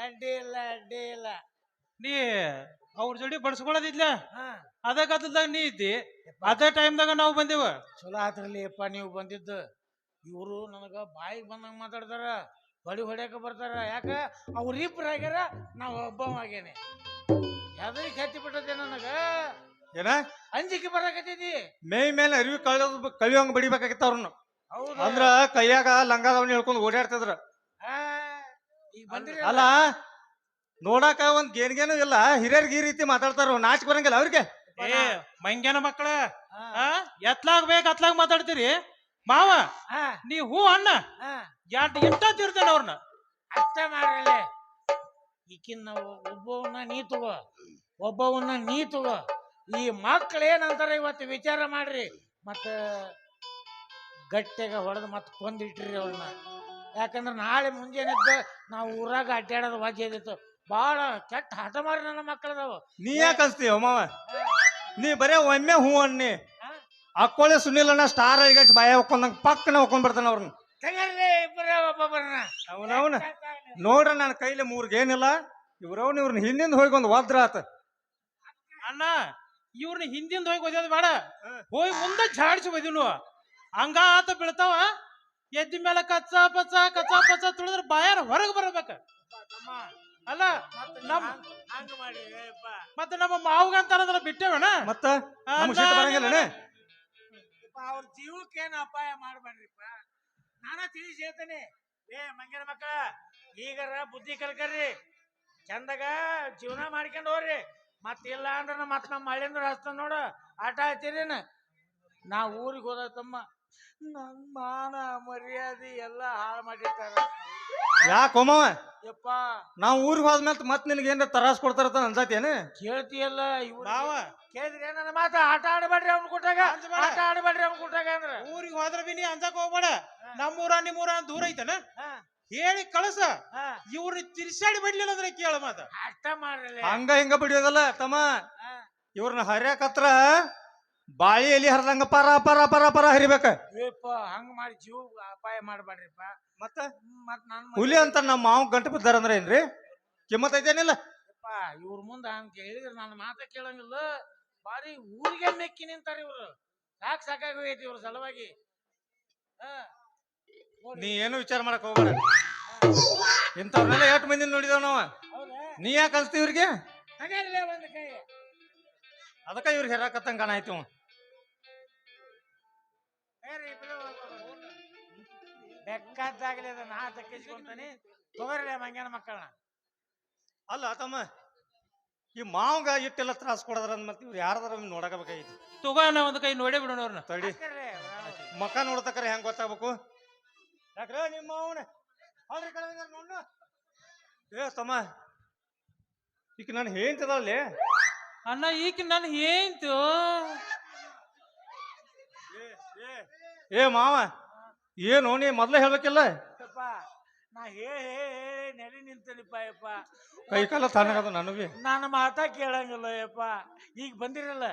ಅಡ್ಡಿ ಇಲ್ಲ ಅಡ್ಡಿ ಇಲ್ಲ. ನೀ ಅವ್ರ ಜೋಡಿ ಬಡ್ಸ್ಕೊಳ್ಳೋದಿದ್ಲ ಅದ ಗದ್ದಲ್ದಾಗ ನೀ ಇದ್ದಿ, ಅದೇ ಟೈಮ್ದಾಗ ನಾವು ಬಂದೇವ. ಚಲೋ ಆತ್ರಲಿ ಅಪ್ಪ ನೀವು ಬಂದಿದ್ದು. ಇವರು ನನಗ ಬಾಯಿಗೆ ಬಂದಂಗ ಮಾತಾಡ್ತಾರ, ಹೊಡ್ಯಾಕ ಬರ್ತಾರ. ಯಾಕ ಅವ್ರಿಬ್ರು ಆಗ್ಯಾರ, ನಾವ್ ಒಬ್ಬವಾಗೇನೆ. ಯಾವ್ದಕ್ಕೆ ಹತ್ತಿ ಬಿಟ್ಟದೆ ನನಗ ಏನ ಅಂಜಿಕೆ ಬರಾಕತ್ತೈತಿ. ಮೈ ಮೇಲೆ ಅರಿವಿ ಕಳಿಯೋಂಗ್ ಬಡಿಬೇಕಾಗಿತ್ತ ಅವ್ರನ್ನ. ಹೌದು ಅಂದ್ರ ಕೈಯಾಗ ಲಂಗಾದವನ್ನ ಹೇಳ್ಕೊಂಡು ಓಡಾಡ್ತಿದ್ರ. ಈಗ ಬಂದ್ರಿ ಅಲ್ಲ ನೋಡಾಕ ಒಂದ್ ಗೇನ್ಗೇನು ಇಲ್ಲ, ಹಿರಿಯರ್ಗ ಈ ರೀತಿ ಮಾತಾಡ್ತಾರ, ನಾಚಿಕ್ ಬರಂಗಿಲ್ಲ ಅವ್ರಿಗೆ. ಏ ಮಂಗ್ಯಾನ ಮಕ್ಕಳ, ಎತ್ಲಾಗ ಬೇಕ ಅತ್ಲಾಗ ಮಾತಾಡ್ತೀರಿ ಮಾವ. ನೀ ಹೂ ಅಣ್ಣ ಎಷ್ಟೊತ್ತಿರ್ತೇನೆ ಅವ್ರನ್ನ. ಅಷ್ಟ ಮಾಡ್ರಲ್ಲೇ. ಈಕಿನ್ ನಾವು ಒಬ್ಬವನ್ನ ನೀ ತಗೋ, ಒಬ್ಬವನ್ನ ನೀ ತಗೋ. ಈ ಮಕ್ಳು ಏನಂತಾರ ಇವತ್ತು ವಿಚಾರ ಮಾಡ್ರಿ. ಮತ್ತ ಗಟ್ಟೆಗ ಹೊಡೆದು ಮತ್ತೆ ಕೊಂದಿಟ್ರಿ ಅವ್ರನ್ನ. ಯಾಕಂದ್ರೆ ನಾಳೆ ಮುಂಜಾನೆದ್ದ ನಾವು ಊರಾಗ ಅಡ್ಡಾಡೋದು ವಾಜ್ಯದಿತ್ತು. ಬಾಳ ಕೆಟ್ಟ ಹಠ ಮಾರಿ ನನ್ನ ಮಕ್ಕಳದಾವ. ನೀ ಯಾಕೆ ಅನ್ಸ್ತೀವ ಮಾವ? ನೀ ಬರೇ ಒಮ್ಮೆ ಹೂ ಅನ್ನಿ, ಅಕ್ಕೋಳೆ ಸುನಿಲಣ್ಣ ಸ್ಟಾರ್ ಆಗಿ ಬಾಯ ಹಾಕೊಂಡಂಗ ಪಕ್ಕನ ಹಾಕೊಂಡ್ ಬರ್ತಾನ ಅವ್ರನ್ನ. ತಗರ್ಲಿ ಇಬ್ಬರೇ ಒಬ್ಬೊಬ್ಬರನ್ನ. ಅವನವನ ನೋಡ್ರ ನನ್ನ ಕೈಲಿ ಮೂರ್ಗೇನಿಲ್ಲ ಇವ್ರನ್ನ ಹಿಂದಿಂದ ಹೋಗಿ ಒಂದು ಒದ್ರ ಆತ. ಅಣ್ಣ ಇವ್ರನ್ನ ಹಿಂದಿಂದ ಹೋಗಿ ಒದ್ಯೋದು ಬೇಡ, ಹೋಗಿ ಮುಂದೆ ಜಾಡಿಸಿ ಒದಿನು. ಹಂಗ ಆತ ಬೀಳ್ತಾವ, ಎದ್ದ ಮೇಲೆ ಕಚ್ಚ ಪಚ್ಚ ತುಳಿದ್ರೆ ಬಾಯಾರ ಹೊರಗೆ ಬರಬೇಕ. ಅಲ್ಲ ನಮ್ಮ ಹಂಗ ಮಾಡಿ ಮತ್ತೆ ನಮ್ಮ ಮಾವುಗಂತಾರ ಬಿಟ್ಟೇವಣ್ಣ. ಮತ್ತ ನಮ್ಗ್ ಸಿಟ್ಟು ಬರಂಗಿಲ್ಲನೆ? ಅವ್ರ ಜೀವಕ್ಕೇನು ಅಪಾಯ ಮಾಡ್ಬೇಡ್ರಿಪ್ಪ. ನಾನ ತಿಳಿಸಿ ಹೇಳ್ತೇನೆ. ಮಂಗ್ಯನ ಮಕ್ಕಳ ಈಗರ ಬುದ್ಧಿ ಕಲ್ಕರ್ರಿ, ಚಂದಾಗ ಜೀವನ ಮಾಡ್ಕೊಂಡು ಹೋಗ್ರಿ. ಮತ್ತಿಲ್ಲ ಅಂದ್ರೆ ಮತ್ ನಮ್ಮ ಹಳ್ಳಿಂದ್ರ ಹಸ್ತ ನೋಡು ಆಟ ಹಚ್ಚಿರೇನ. ನಾ ಊರಿಗೆ ಹೋದ ತಮ್ಮ ನನ್ ಮಾನ ಮರ್ಯಾದೆ ಎಲ್ಲ ಹಾಳು ಮಾಡಿರ್ತಾರ. ಯಾಕೊಮ್ಮವ ಯಪ್ಪ ನಾವ್ ಊರಿಗೆ ಹೋದ್ಮೇಲೆ ಮತ್ ನಿನಗೆ ಏನ್ರ ತರಾಸ್ ಕೊಡ್ತಾರ ಅನ್ಸತ್ತೇನೆ? ಕೇಳ್ತಿಯಲ್ಲ ಇವ್ರು ಮಾವ ಕೇಳಿದ್ರೆ ನನ್ನ ಮಾತ ಆಟ ಆಡಬೇಡ್ರಿ ಅವ್ನ ಕೊಟ್ಟಾಗ, ಆಟ ಆಡಬೇಡ್ರಿ ಅವ್ನ ಕೊಟ್ಟಾಗ ಅಂದ್ರ ಊರಿಗೆ ಹೋದ್ರ ಬಿ ನೀ ಅಂಜಕ್ ಹೋಗ್ಬೇಡ. ನಮ್ಮೂರ ನಿಮ್ಮೂರ ದೂರ ಐತನ ಹೇಳಿ ಕಳಸ. ಇವ್ರನ್ನ ತಿರ್ಸಾಡಿ ಬಿಡ್ಲಿಲ್ಲ ಅಂದ್ರೆ ಕೇಳ ಮಾತ. ಅಷ್ಟ ಮಾಡ್ರಲ್ಲ. ಹಂಗ ಹಿಂಗ ಬಿಡಿಯೋದಲ್ಲ ತಮ್ಮ, ಇವ್ರನ್ನ ಹರ್ಯಾಕತ್ರ ಬಾಳಿ ಎಲಿ ಹರಿದಂಗ ಪರ ಪರ ಪರ ಪರ ಹರಿಬೇಕ. ಏಪ್ಪ ಹಂಗ ಮಾಡಿ ಜೀವ ಅಪಾಯ ಮಾಡ್ಬೇಡ್ರಿಪ್ಪ. ಮತ್ತ ಮತ್ ನಾನು ಹುಲಿ ಅಂತ ನಮ್ಮ ಮಾವ ಗಂಟು ಬಿದ್ದಾರ ಅಂದ್ರೆ ಏನ್ರಿ ಕಿಮ್ಮತ್ ಐತೇನಿಲ್ಲ? ಇವ್ರ ಮುಂದ ಹಂಗ ಹೇಳಿದ್ರ ನನ್ನ ಮಾತ ಕೇಳಂಗಿಲ್ಲ. ಬಾರಿ ಊರಿಗೆ ಮೆಕ್ಕಿ ನಿಂತಾರ ಇವ್ರು. ಸಾಕಾಗಿ ಹೋಗೈತಿ ಇವ್ರ ಸಲುವಾಗಿ. ನೀ ಏನು ವಿಚಾರ ಮಾಡಕ್ ಹೋಗ್ಬೇಡ. ಇಂಥವ್ರನ್ನೆಲ್ಲ ಎಷ್ಟು ಮಂದಿ ನೋಡಿದವ್ ನಾವ. ನೀ ಯಾಕೆ ಕಲ್ಸ್ತಿ ಇವ್ರಿಗೆ? ಹಾಗಾದ್ರೆ ಒಂದ್ ಕೈ ಅದಕ್ಕ ಇವ್ರಿಗೆ ಹೆರಾಕತ್ತಂಗ ಕಾಣಾಯ್ತು. ಬೆಕ್ಕದ್ದಾಗಲಿ ಅದ ನಾ ತಕ್ಕಿಸ್ಕೊಂತಾನೆ ತಗೋರಲ್ಲ ಮಂಗ್ಯಾನ ಮಕ್ಕಳನ್ನ. ಅಲ್ಲ ತಮ್ಮ, ಈ ಮಾವಂಗ ಇಟ್ಟೆಲ್ಲ ತ್ರಾಸ ಕೊಡದ್ರ ಮತ್ತೆ ಇವ್ರು ಯಾರದಾರ ನೋಡಕಬೇಕಾಗಿತ್ತು. ತಗೋಣ ಒಂದ್ ಕೈ ನೋಡೇ ಬಿಡೋಣ ಅವ್ರನ್ನ. ತಡಿ, ಮಕ ನೋಡ್ತಕ್ರ ಹೆಂಗ್ ಗೊತ್ತಾಗ್ಬೇಕು? ಯಾಕ್ರ ನಿಮ್ಮ ಮಾವನ ನೋಡ. ಏ ತಮ್ಮ, ಈಗ ನಾನು ಹೇಳ್ತಿದಲ್ಲಿ ಅಣ್ಣ ಈಗ ನನ್ ಏಂತು. ಏ ಮಾವ, ಏನು ನೀ ಮೊದ್ಲೇ ಹೇಳ್ಬೇಕಿಲ್ಲ? ನಾ ಹೇಳಿ ನೆಲೆ ನಿಂತನಿಪ್ಪ ಯಪ್ಪ. ಕೈ ಕಾಲ ತಣ್ಣಗದ ನನಗೆ. ನನ್ನ ಮಾತಾ ಕೇಳಂಗಿಲ್ಲ ಯಪ್ಪ. ಈಗ ಬಂದಿರಲ್ಲ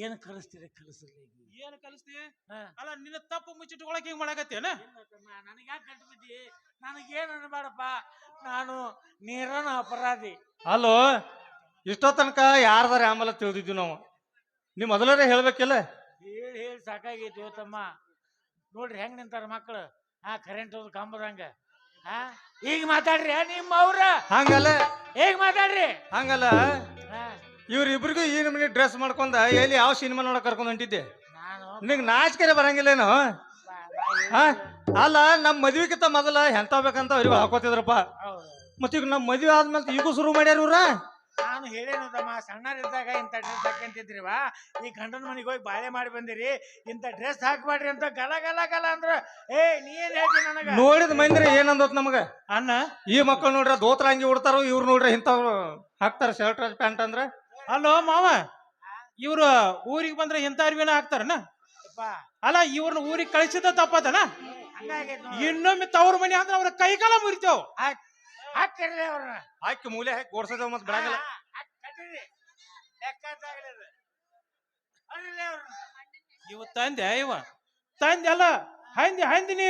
ಏನ್ ಕಲಿಸ್ತೀರಿ ಕಲಿಸ್ರಿ. ಏನ್ ಕಲಿಸ್ತಿ? ಅಲ್ಲ ನಿನ್ನ ತಪ್ಪು ಮುಚ್ಚಿಟ್ಕೊಳಕ್ ಹಿಂಗ್ ಮಾಡಕತ್ತೇನ? ನನಗೆ ಯಾಕೆ ಗಂಟು ಬಿದ್ದಿ? ನನಗೇನು ಅನ್ಬೇಡಪ್ಪ, ನಾನು ನೀರನ ಅಪರಾಧಿ. ಅಲ್ಲೋ, ಇಷ್ಟೋ ತನಕ ಯಾರದಾರ ಆಮೇಲೆ ತಿಳಿದಿದ್ವಿ ನಾವು. ನೀ ಮೊದಲೇ ಹೇಳ್ಬೇಕಿಲ್ಲ? ಹೇಳಿ ಸಾಕಾಗೈತಿ ತಮ್ಮ. ನೋಡ್ರಿ ಹೆಂಗ್ ನಿಂತಾರ ಮಕ್ಕಳು. ಕರೆಂಟ್ ಹೋದ್ ಕಂಬದಂಗ. ಈಗ ಮಾತಾಡ್ರಿ ನಿಮ್ಮ ಅವ್ರ. ಹಂಗಲ್ಲ ಹೇಗ್ ಮಾತಾಡ್ರಿ? ಹಂಗಲ್ಲ, ಇವ್ರಿಬ್ರಿಗೂ ಈ ನಮೂನಿ ಡ್ರೆಸ್ ಮಾಡ್ಕೊಂಡ ಎಲ್ಲಿ ಯಾವ ಸಿನಿಮಾ ನೋಡಕ್ ಕರ್ಕೊಂಡ್ ಹೊಂಟಿದ್ದೆ? ನಾನು ನಿಂಗೆ ನಾಚಿಕೆರೆ ಬರಂಗಿಲ್ಲೇನು? ಅಲ್ಲ, ನಮ್ ಮದ್ವಿಗಿಂತ ಮೊದಲ ಎಂತ ಬೇಕಂತ ಅವ್ರಿಗೆ ಹಾಕೋತಿದ್ರಪ್ಪ. ಮತ್ತ ಈಗ ನಮ್ ಮದ್ವೆ ಆದ್ಮೇಲೆ ಈಗೂ ಶುರು ಮಾಡ್ಯಾರ ಇವ್ರ. ನಾನು ಹೇಳೇನು ತಮ್ಮ, ಸಣ್ಣರಿದ್ದಾಗ ಇಂಥ ಡ್ರೆಸ್ ಹಾಕಂತಿದ್ರಿವಾ, ಈ ಗಂಡನ ಮನೆಗೆ ಹೋಗಿ ಬಾಳೆ ಮಾಡಿ ಬಂದಿರಿ, ಇಂಥ ಡ್ರೆಸ್ ಹಾಕ್ಬೇಡ್ರಿ ಅಂತ ಗಲ ಗಲ ಗಲ ಅಂದ್ರ ನೀ ಏನ್ ಹೇಳ್ತಿ ನನಗ? ನೋಡಿದ ಮಂದಿರ ಏನಂದತ್ ನಮಗ? ಅಣ್ಣ ಈ ಮಕ್ಕಳು ನೋಡ್ರ ದೋತ್ರ ಅಂಗಿ ಉಡ್ತಾರ, ಇವ್ರು ನೋಡ್ರಿ ಇಂಥವ್ರು ಹಾಕ್ತಾರ ಶರ್ಟ್ ಪ್ಯಾಂಟ್ ಅಂದ್ರ. ಅಲ್ಲೋ ಮಾವ, ಇವ್ರ ಊರಿಗೆ ಬಂದ್ರೆ ಇಂಥ ಅರ್ವಿನ ಹಾಕ್ತಾರನ? ಅಲ್ಲ ಇವ್ರನ್ನ ಊರಿಗೆ ಕಳಿಸಿದ ತಪ್ಪತನ? ಇನ್ನೊಮ್ಮೆ ತವ್ರ ಮನೆ ಅಂದ್ರೆ ಅವ್ರ ಕೈಕಾಲ ಮುರಿತೇವ್. ಹಾಕ್ತಿರ್ಲಿ ಅವ್ರನ್ನ, ಹಾಕಿ ಮೂಲೆ ಹಾಕಿ ಓಡ್ಸೋದೇವ್ ಮತ್ ಬಿಡಂಗಿಲ್ಲ. ಇವ ತಂದೆ ಇವ ತಂದೆ ಅಲ್ಲ, ಹಂದಿನಿ.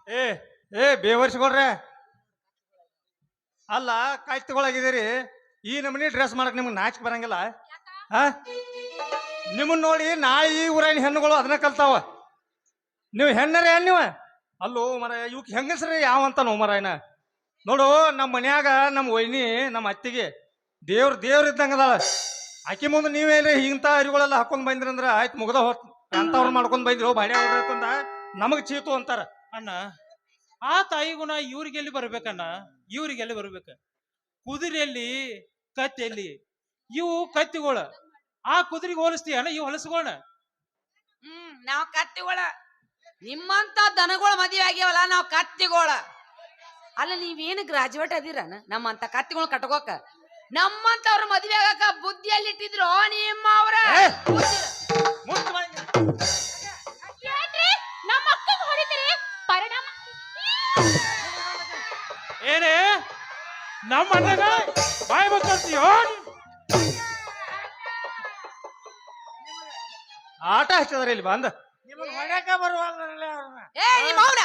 ಏ ಬೇವರ್ಸ್ಕೊಳ್ರೆ, ಅಲ್ಲ ಕಾಯ್ ತಗೊಳಗಿದ್ದೀರಿ, ಈ ನಮೂನಿ ಡ್ರೆಸ್ ಮಾಡಕ್ ನಿಮ್ಗೆ ನಾಚಿಕೆ ಬರಂಗಿಲ್ಲ? ನಿಮ್ಮನ್ನ ನೋಡಿ ನಾಳೆ ಈ ಊರಿನ ಹೆಣ್ಣುಗಳು ಅದನ್ನ ಕಲ್ತಾವ. ನೀವು ಹೆಣ್ಣರೇ ನೀವು? ಅಲ್ಲೋ ಮರ, ಇವಕ್ ಹೆಂಗಸ್ರಿ ಯಾವ ಅಂತ ನೋ ಮರಾಯನ. ನೋಡು, ನಮ್ಮ ಮನ್ಯಾಗ ನಮ್ಮ ವೈನಿ ನಮ್ಮ ಅತ್ತಿಗೆ ದೇವ್ರ ಇದ್ದಂಗದಾಳ. ಆಕಿ ಮುಂದೆ ನೀವೇನ್ರಿ ಇಂಥ ಅರಿಗಳೆಲ್ಲ ಹಾಕೊಂಡ್ ಬಂದ್ರಂದ್ರ ಆಯ್ತು, ಮುಗ್ದ ಹೋತ್. ಅಂತವ್ರು ಮಾಡ್ಕೊಂಡ್ ಬಂದಿರೋ ಬಾಡ್ಯ ಹೊಡ್ರತಂದ ನಮಗ್ ಚೀತು ಅಂತಾರ. ಅಣ್ಣ ಆ ತಾಯಿಗುಣ ಇವ್ರಿಗೆಲ್ಲಿ ಬರ್ಬೇಕಣ್ಣ? ಇವ್ರಿಗೆಲ್ಲಿ ಬರ್ಬೇಕ? ಕುದುರೆಯಲ್ಲಿ ಕತ್ತೆಯಲ್ಲಿ ಇವು ಕತ್ತಿಗೋಳ. ಆ ಕುದುರೆಗೆ ಹೋಲಿಸ್ತೀಯ ಅಣ್ಣ ಇವು ಹೊಲಸುಗೋಣ? ನಾವ್ ಕತ್ತಿಗೋಳ. ನಿಮ್ಮಂತ ದನಗಳ ಮದುವೆ ಆಗ್ಯಾವಲ್ಲ, ನಾವ್ ಕತ್ತಿಗೋಳ. ಅಲ್ಲ, ನೀವೇನು ಗ್ರಾಜುಯೇಟ್ ಅದಿರನ ನಮ್ಮಂತ ಕತ್ತಿಗಳು ಕಟ್ಕೋಕ? ನಮ್ಮಂತವ್ರ ಮದುವೆ ಆಗಾಕ ಬುದ್ಧಿಯಲ್ಲಿ ಇಟ್ಟಿದ್ರು ನಿಮ್ಮ ಅವ್ರ. ನಮ್ಮ ಅಕ್ಕನ ಹೊಡಿತೀರಿ ಪರಿಣಾಮ. ಏನೇ ನಮ್ಮ ಅಣ್ಣಗ ಬಾಯ್ ಬಕ್ಕೊಳ್ತೀಯೋ? ಆಟ ಹಚ್ಚದಾರ ಇಲ್ಲಿ ಬಂದ. ನಿಮಗ್ ಹೊಡ್ಯಾಕ ಬರುವಲ್ರಲ್ಲ ಅವ್ರನ್ನ. ಏ ನಿಮ್ಮ ಅವನ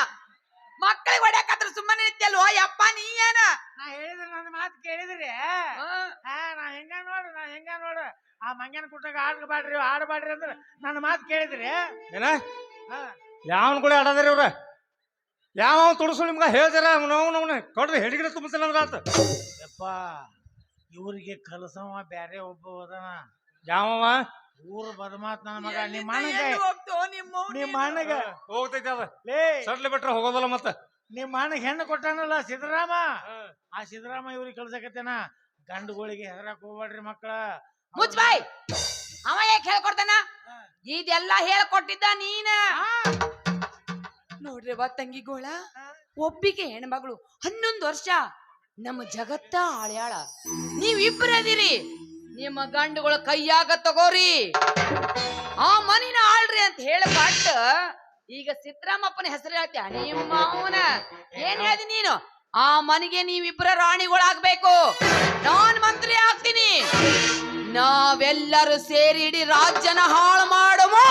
ಮಕ್ಕಳಿಗೆ ಹೊಡ್ಯಾಕತ್ರ ಸುಮ್ಮನೆ ನಿತ್ಯಲ್ವೋ ಯಪ್ಪ ನೀ ಏನ ನಾ ಹೇಳಿದ್ರೆ ನನ್ನ ಮಾತು ಕೇಳಿದ್ರಿ ನಾ ಹೆಂಗ ನೋಡು ಆ ಮಂಗ್ಯಾನ ಕುಟ್ಟಾಗ ಆಡಬೇಡ್ರಿ ಅಂದ್ರೆ ನನ್ನ ಮಾತು ಕೇಳಿದ್ರಿ ಏನ ಯಾವನ್ ಕೂಡ ಆಡದ್ರಿ ಇವ್ರ ಯಾವ ತುಳಸು ನಿಮ್ಗ ಹೇಳ್ತಾರ ಅವನವನ ಕೊಡ್ರಿ ಹೆಡಿಗಿನ ತುಂಬಿಸ್ತಾನ ಆತ ಯಪ್ಪ ಇವ್ರಿಗೆ ಕಲಸವ ಬ್ಯಾರೆ ಒಬ್ಬ ಹೋದನ ಯಾವವ ಊರು ಬದಮಾತ್ ನನ್ನ ಮಗ ನಿಮ್ಮ ಅಣ್ಣಗ ಹೋಗ್ತೈತಿ ಅದ ಲೇ ಸಡ್ಲಿ ಬಿಟ್ರೆ ಹೋಗೋದಲ್ಲ ಮತ್ತ ನಿಮ್ಮ ಅಣ್ಣಗೆ ಹೆಣ್ಣು ಕೊಟ್ಟಾನಲ್ಲ ಸಿದ್ದರಾಮ ಆ ಸಿದ್ದರಾಮ ಇವ್ರಿಗೆ ಕಳ್ಸಕತ್ತೇನ ಗಂಡುಗಳಿಗೆ ಹೆದರಾಕ್ ಹೋಗ್ಬೇಡ್ರಿ ಮಕ್ಕಳ ಮುಚ್ಬಾಯ್ ಅವ ಯಾಕೆ ಹೇಳ್ಕೊಡ್ತಾನ ಇದೆಲ್ಲ ಹೇಳ್ಕೊಟ್ಟಿದ್ದ ನೀನ ನೋಡ್ರಿ ಬಾ ತಂಗಿಗೋಳ ಒಬ್ಬಿಗೆ ಹೆಣ್ಮಗಳು 11 ವರ್ಷ ನಮ್ಮ ಜಗತ್ತ ಆಳ್ಯಾಳ ನೀವಿಬ್ಬರದಿರಿ ನಿಮ್ಮ ಗಂಡುಗಳ ಕೈಯಾಗ ತಗೋರಿ ಆ ಮನಿನ ಆಳ್ರಿ ಅಂತ ಹೇಳಬಾಟ್ ಈಗ ಸಿದ್ದರಾಮಪ್ಪನ ಹೆಸರು ಹೇಳ್ತೀಯ ನಿಮ್ಮ ಅವನ ಏನ್ ಹೇಳ್ದಿ ನೀನು ಆ ಮನೆಗೆ ನೀವಿಬ್ಬರ ರಾಣಿಗಳಾಗ್ಬೇಕು ನಾನ್ ಮಂತ್ರಿ ಆಗ್ತೀನಿ ನಾವೆಲ್ಲರೂ ಸೇರಿ ಇಡೀ ರಾಜ್ಯನ ಹಾಳು ಮಾಡುಮು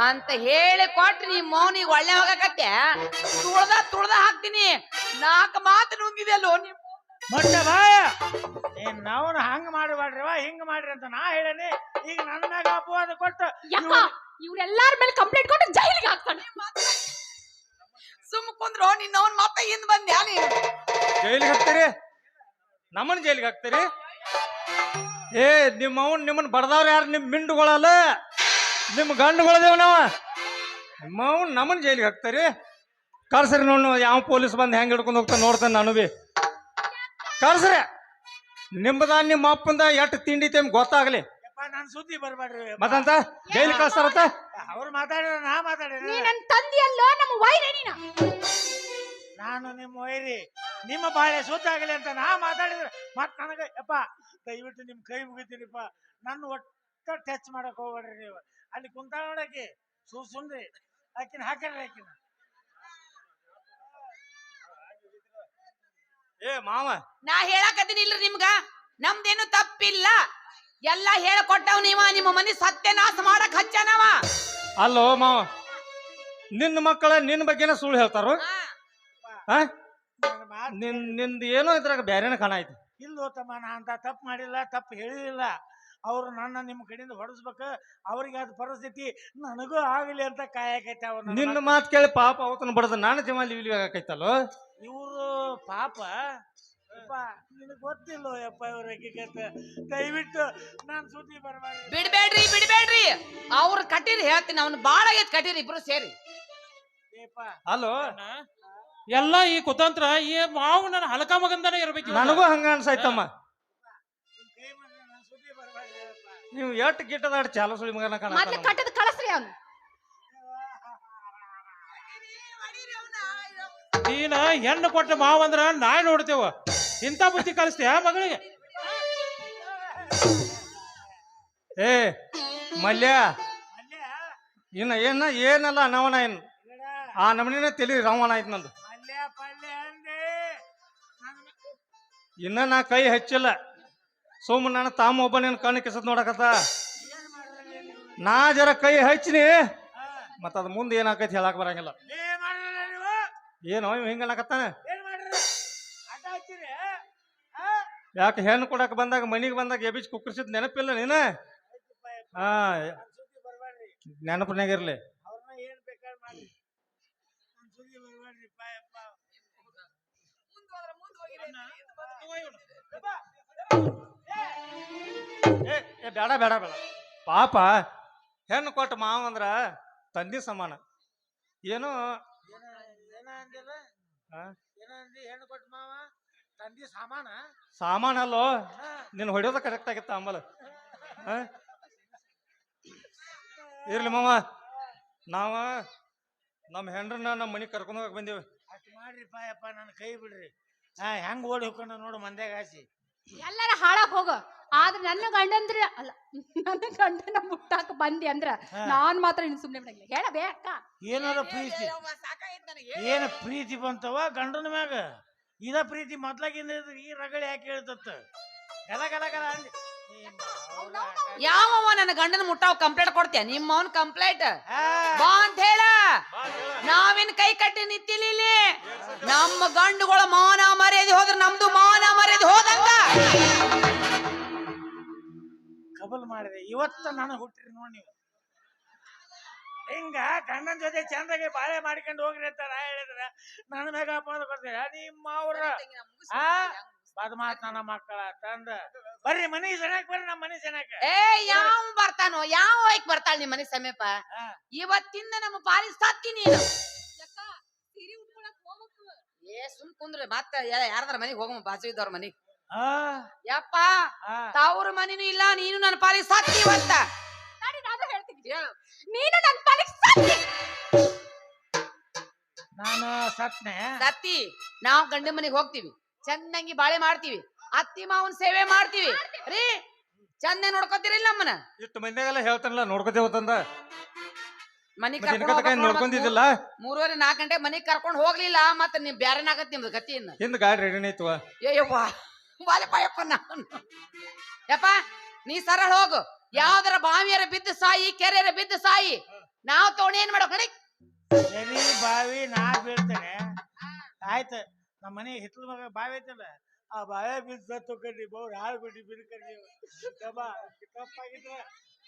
ಅಂತ ಹೇಳಿ ಕೊಟ್ಟು ನೀ ಮೌನಿಗೆ ಒಳ್ಳೆ ಹೋಗಕತ್ತೆ ತುಳ್ದ ಹಾಕ್ತೀನಿ 4 ಮಾತು ನುಂಗಿದೆಲ್ಲೋ ನೀವು ಮೊಟ್ಟ ಬಾಯ ನಾವನ್ನ ಹಂಗ ಮಾಡಬೇಡ್ರಿವ ಹಿಂಗ ಮಾಡ್ರಿ ಅಂತ ನಾ ಹೇಳೇನಿ ಈಗ ನನ್ನ ಮ್ಯಾಗ ಅಪವಾದ ಕೊಟ್ಟು ಯಾಕ ಇವ್ರೆಲ್ಲಾರ ಮೇಲೆ ಕಂಪ್ಲೇಂಟ್ ಕೊಟ್ಟು ಜೈಲಿಗೆ ಹಾಕ್ತಾನೆ ಸುಮ್ ಕುಂದ್ರು ನಿನ್ನ ಅವನ್ ಮತ್ತೆ ಹಿಂದ್ ಬಂದ್ಯಾ ನೀನು ಜೈಲಿಗೆ ಹಾಕ್ತೀರಿ ನಮ್ಮನ್ನ ಜೈಲಿಗೆ ಹಾಕ್ತೀರಿ ಏ ನಿಮ್ಮನ್ನ ಬಡದವ್ರು ಯಾರು ನಿಮ್ ಮಿಂಡುಗಳಲ್ಲ ನಿಮ್ ಗಂಡುಗಳದೇವ್ ನಾವ ನಿಮ್ಮವ್ನ ನಮ್ಮನ್ನ ಜೈಲಿಗೆ ಹಾಕ್ತಾರಿ ಕರ್ಸ್ರಿ ನೋಡ್ ಯಾವ ಪೊಲೀಸ್ ಬಂದು ಹೆಂಗ್ ಹಿಡ್ಕೊಂಡು ಹೋಗ್ತಾನೆ ನೋಡ್ತಾನೆ ನಾನು ಬಿ ಕರ್ಸ್ರಿ ನಿಮ್ಮದ ನಿಮ್ಮ ಅಪ್ಪಂದ ಎಷ್ಟು ತಿಂಡಿ ತೇಮ್ ಗೊತ್ತಾಗ್ಲಿ ನನ್ ಸುದ್ದಿ ಬರ್ಬೇಡ್ರಿ ಮತ್ತಂತ ಜೈಲಿಗೆ ಕಳ್ಸ್ತಾರತ್ತ ಅವ್ರು ಮಾತಾಡಿರ ನಾ ಮಾತಾಡಿರ ನೀ ನನ್ ತಂದಿಯಲ್ಲೋ ನಮ್ಮ ವೈರಿ ನೀನ ನಾನು ನಿಮ್ಮ ವೈರಿ ನಿಮ್ಮ ಬಾಳೆ ಸುತ್ತಾಗಲಿ ಅಂತ ನಾ ಮಾತಾಡಿದ್ರೆ ಮತ್ ನನಗ ಯಪ್ಪ ದಯವಿಟ್ಟು ನಿಮ್ ಕೈ ಮುಗಿತೀನಿಪ್ಪ ನನ್ನ ಒಟ್ಟ ಟಚ್ ಮಾಡಕ್ ಹೋಗ್ಬೇಡ್ರಿ ನೀವು ಅಲ್ಲಿ ಕುಂತ ನೋಡಕಿ ಸುಂದ್ರಿ ಆಕಿನ ಹಾಕ್ರಿ ಆಕಿನ ಏ ಮಾವ ನಾ ಹೇಳಕತ್ತೀನಿ ಇಲ್ರಿ ನಿಮ್ಗ ನಮ್ದೇನು ತಪ್ಪಿಲ್ಲ ಎಲ್ಲ ಹೇಳ್ಕೊಟ್ಟವ್ ನೀವ ನಿಮ್ಮ ಮನೆ ಸತ್ಯನಾಶ ಮಾಡಕ್ ಹಚ್ಚನವ ಅಲ್ಲೋ ಮಾವ ನಿನ್ನ ಮಕ್ಕಳ ನಿನ್ನ ಬಗ್ಗೆನ ಸುಳ್ಳು ಹೇಳ್ತಾರೋ ನಿಂದ ಏನೋ ಇದ್ರಾಗ ಬ್ಯಾರೇನ ಕಾಣ ಐತಿ ಇಲ್ಲೋ ತಮ್ಮ ನಾ ಅಂತ ತಪ್ಪು ಮಾಡಿಲ್ಲ ತಪ್ಪು ಹೇಳಿಲ್ಲ ಅವ್ರು ನನ್ನ ನಿಮ್ಮ ಕಡೆಯಿಂದ ಹೊಡೆಸ್ಬೇಕು ಅವ್ರಿಗೆ ಅದ್ ಪರಿಸ್ಥಿತಿ ನನಗೂ ಆಗಲಿ ಅಂತ ಕಾಯಕೈತೆ ಅವ್ರು ನಿನ್ನ ಮಾತು ಕೇಳಿ ಪಾಪ ಅವತನ ಬಡದ ನಾನು ಜಮ ಲಿವಿ ಆಕೈತಲ್ಲೋ ಇವರು ಪಾಪ ನಿನಗೆ ಗೊತ್ತಿಲ್ಲೋ ಯಪ್ಪ ಇವ್ರಿಗೆ ದಯವಿಟ್ಟು ನಾನ್ ಸುದ್ದಿ ಬರ್ಬಾರ್ದು ಬಿಡ್ಬೇಡ್ರಿ ಅವ್ರ ಕಟೀರಿ ಹೇಳ್ತೀನಿ ಅವ್ನು ಬಾಳ ಆಗೈತ್ ಕಟೀರಿ ಇಬ್ರು ಸೇರಿ ಅಲ್ಲೋ ಎಲ್ಲ ಈ ಕುತಂತ್ರ ಈ ಮಾವು ನನ್ನ ಹಲಕ ಮಗಂದನೇ ಇರ್ಬೇಕು ನನಗೂ ಹಂಗ ಅನ್ಸಾಯ್ತಮ್ಮ ನೀವು ಎಷ್ಟು ಗಿಟ್ಟದಾಡ್ ಚಾಲು ಸುಳಿ ಮಗನ ಕಾಣ ಮೊದ್ಲು ಕಟ್ಟದ ಕಳಸ್ರಿ ಅವ್ನು ನೀನ ಹೆಣ್ಣು ಕೊಟ್ಟ ಮಾವ ಅಂದ್ರ ನಾಯಿ ನೋಡ್ತೇವ ಇಂಥ ಬುದ್ಧಿ ಕಲಿಸ್ತೀಯ ಮಗಳಿಗೆ ಏ ಮಲ್ಯ ಏನಲ್ಲ ನವನ ಏನು ಆ ನಮನಿನ ತಲಿ ರವಣ ಆಯ್ತು ನಂದು ಇನ್ನ ನಾ ಕೈ ಹಚ್ಚಿಲ್ಲ ಸೋಮ ನಾನು ತಾಮ ಒಬ್ಬ ನಿನ್ನ ಕಣ್ಣು ಕೆಸದ್ ನೋಡಕತ್ತ ನಾ ಜರ ಕೈ ಹಚ್ಚಿನಿ ಮತ್ತ ಅದ್ ಮುಂದೆ ಏನಾಕೈತಿ ಹೇಳಕ್ ಬರಂಗಿಲ್ಲ ಏನೋ ಹಿಂಗ ಅನ್ನಕತ್ತಾನ ಯಾಕೆ ಹೆಣ್ಣು ಕೊಡಕ್ ಬಂದಾಗ ಮನಿಗೆ ಬಂದಾಗ ಎಬಿಚ್ ಕುಕ್ಕರ್ಸಿದ್ ನೆನಪಿಲ್ಲ ನೀನ ಹಾ ನೆನಪನಾಗಿರ್ಲಿ ಬೇಡ ಬೇಡ ಬೇಡ ಪಾಪ ಹೆಣ್ಣು ಕೊಟ್ಟ ಮಾವ ಅಂದ್ರ ತಂದಿ ಸಮಾನ ಏನೋ ಹೆಣ್ಣು ಕೊಟ್ಟ ಮಾವ ತಂದಿ ಸಾಮಾನ ಸಾಮಾನಲ್ಲೋ ನಿನ್ ಹೊಡೆಯೋದ ಕರೆಕ್ಟ್ ಆಗಿತ್ತ ಆಂಬಲ ಇರ್ಲಿ ಮಾವ ನಾವ ನಮ್ಮ ಹೆಂಡ್ರನ್ನ ನಮ್ಮ ಮನಿಗೆ ಕರ್ಕೊಂಡು ಹೋಗಕ್ ಬಂದೇವಿ ಅಷ್ಟು ಮಾಡ್ರಿ ಪಾಯಪ್ಪ ನನ್ನ ಕೈ ಬಿಡ್ರಿ ಹೆಂಗ್ ಓಡಿ ಹೋಗ್ಕೊಂಡು ನೋಡು ಮಂದ್ಯಾಗ ಆಸಿ ಎಲ್ಲಾರ ಹಾಳಾಗ್ ಹೋಗ ಆದ್ರೆ ನನ್ನ ಗಂಡಂದ್ರ ಅಲ್ಲ ನನ್ನ ಗಂಡನ ಮುಟ್ಟಾಕ ಬಂದಿ ಅಂದ್ರ ನಾನ್ ಮಾತ್ರ ಇನ್ ಸುಮ್ನೆ ಬಿಡಂಗಿಲ್ಲ ಹೇಳಬೇಕ ಏನಾರ ಪ್ರೀತಿ ಏನ ಪ್ರೀತಿ ಬಂತವ ಗಂಡನ ಮ್ಯಾಗ ಇದ ಪ್ರೀತಿ ಮೊದ್ಲಾಗಿಂದ ಈ ರಗಳಿ ಯಾಕೆ ಹೇಳ್ತತ್ತ ಗಲ ಗಲ ಗಲ ಅಂದಿ ಯಾವವ ನನ್ನ ಗಂಡನ ಮುಟ್ಟಾವ್ ಕಂಪ್ಲೇಂಟ್ ಕೊಡ್ತೀಯ ನಿಮ್ಮ ಅವನ್ ಕಂಪ್ಲೇಂಟ್ ಬಾ ಅಂತ ಹೇಳ ನಾವೇನ್ ಕೈ ಕಟ್ಟಿ ನಿಂತಿಲ್ಲ ಇಲ್ಲಿ ನಮ್ಮ ಗಂಡುಗಳ ಮಾನ ಮರ್ಯಾದೆ ಹೋದ್ರ ನಮ್ದು ಮಾನ ಮರ್ಯಾದೆ ಹೋದಂಗ ಕಬಲ್ ಮಾಡಿದೆ ಇವತ್ತ ನಾನು ಹುಟ್ಟಿರಿ ನೋಡಿ ನೀವು ಹಿಂಗ ಗಂಡನ ಜೊತೆ ಚಂದಾಗಿ ಬಾಳೆ ಮಾಡ್ಕೊಂಡು ಹೋಗ್ರಿ ಅಂತ ನಾ ಹೇಳಿದ್ರ ನನ್ನ ಮ್ಯಾಗ ಅಪವಾದ ಕೊಡ್ತೀರ ನಿಮ್ಮ ಅವ್ರ ಬದಮಾತ್ ನನ್ನ ಮಕ್ಕಳ ತಂದ ಬರ್ರಿ ಮನಿ ಜನಕ್ ಬರ್ರಿ ನಮ್ಮ ಮನಿ ಜನಕ್ ಏ ಯಾವ ಬರ್ತಾನೋ ಯಾವ ವೈಕ್ ಬರ್ತಾಳ ನಿಮ್ ಮನೆ ಸಮೀಪ ಇವತ್ತಿಂದ ನಮ್ಮ ಪಾಲಿ ಸತ್ತಿ ನೀನು ಏ ಸುಮ್ ಕುಂದ್ರೆ ಮತ್ತ ಯಾರದಾರ ಮನೆಗೆ ಹೋಗಮ್ಮ ಬಾಜು ಇದ್ದವ್ರ ಮನಿಗ್ ಯಪ್ಪ ತಾವ್ರ ಮನಿನೂ ಇಲ್ಲ ನೀನು ನನ್ನ ಪಾಲಿಗೆ ಸತ್ತಿ ಇವತ್ತ ನಾನು ಹೇಳ್ತೀನಿ ನೀನು ನನ್ನ ಪಾಲಿಗೆ ಸತ್ತಿ ನಾನು ಸತ್ನೆ ಸತ್ತಿ ನಾವ್ ಗಂಡ ಮನೆಗೆ ಹೋಗ್ತೀವಿ ಚಂದಂಗಿ ಬಾಳೆ ಮಾಡ್ತೀವಿ ಅತ್ತಿ ಮಾವನ್ ಸೇವೆ ಮಾಡ್ತೀವಿ ರೀ ಚಂದ ನೋಡ್ಕೊತೀರಿಲ್ಲ ನಮ್ಮನ ಇಷ್ಟು ಮಂದಿಗೆಲ್ಲ ಹೇಳ್ತಾನಲ್ಲ ನೋಡ್ಕೋತೇವತ್ತಂದ ಮನಿಗ್ ನೋಡ್ಕೊಂಡಿದ್ದಿಲ್ಲ 3:30 4 ಗಂಟೆ ಮನಿಗ್ ಕರ್ಕೊಂಡ್ ಹೋಗ್ಲಿಲ್ಲ ಮತ್ತ ನೀವ್ ಬ್ಯಾರೆನಾಗತ್ ನಿಮ್ದು ಗತಿಯಿಂದ ಹಿಂದ್ ಗಾಡಿ ರೆಡಿನ ಐತವ ಏಯವ್ವ ಬಾಲೆಪ್ಪ ನಾನು ಯಪ್ಪ ನೀ ಸರಳ ಹೋಗು ಯಾವ್ದಾರ ಬಾವಿಯರ ಬಿದ್ದು ಸಾಯಿ ಕೆರೆಯರ ಬಿದ್ದು ಸಾಯಿ ನಾವ್ ತೋಣಿ ಏನ್ ಮಾಡೋ ಕಡೆ ಸರಿ ಬಾವಿ ನಾ ಬೀಳ್ತೇನೆ ಆಯ್ತು ನಮ್ಮ ಮನೆ ಹಿತ್ತಲ ಮಗ ಬಾವಿ ಐತಲ್ಲ ಆ ಬಾವಿ ಬಿದ್ದು ಸತ್ತೋಕಡ್ರಿ ಬಹು ಹಾಳು ಬಿಡ್ರಿ ಬಿಡ್ಕಡ್ರಿ ತಪ್ಪಾಗಿದ್ರೆ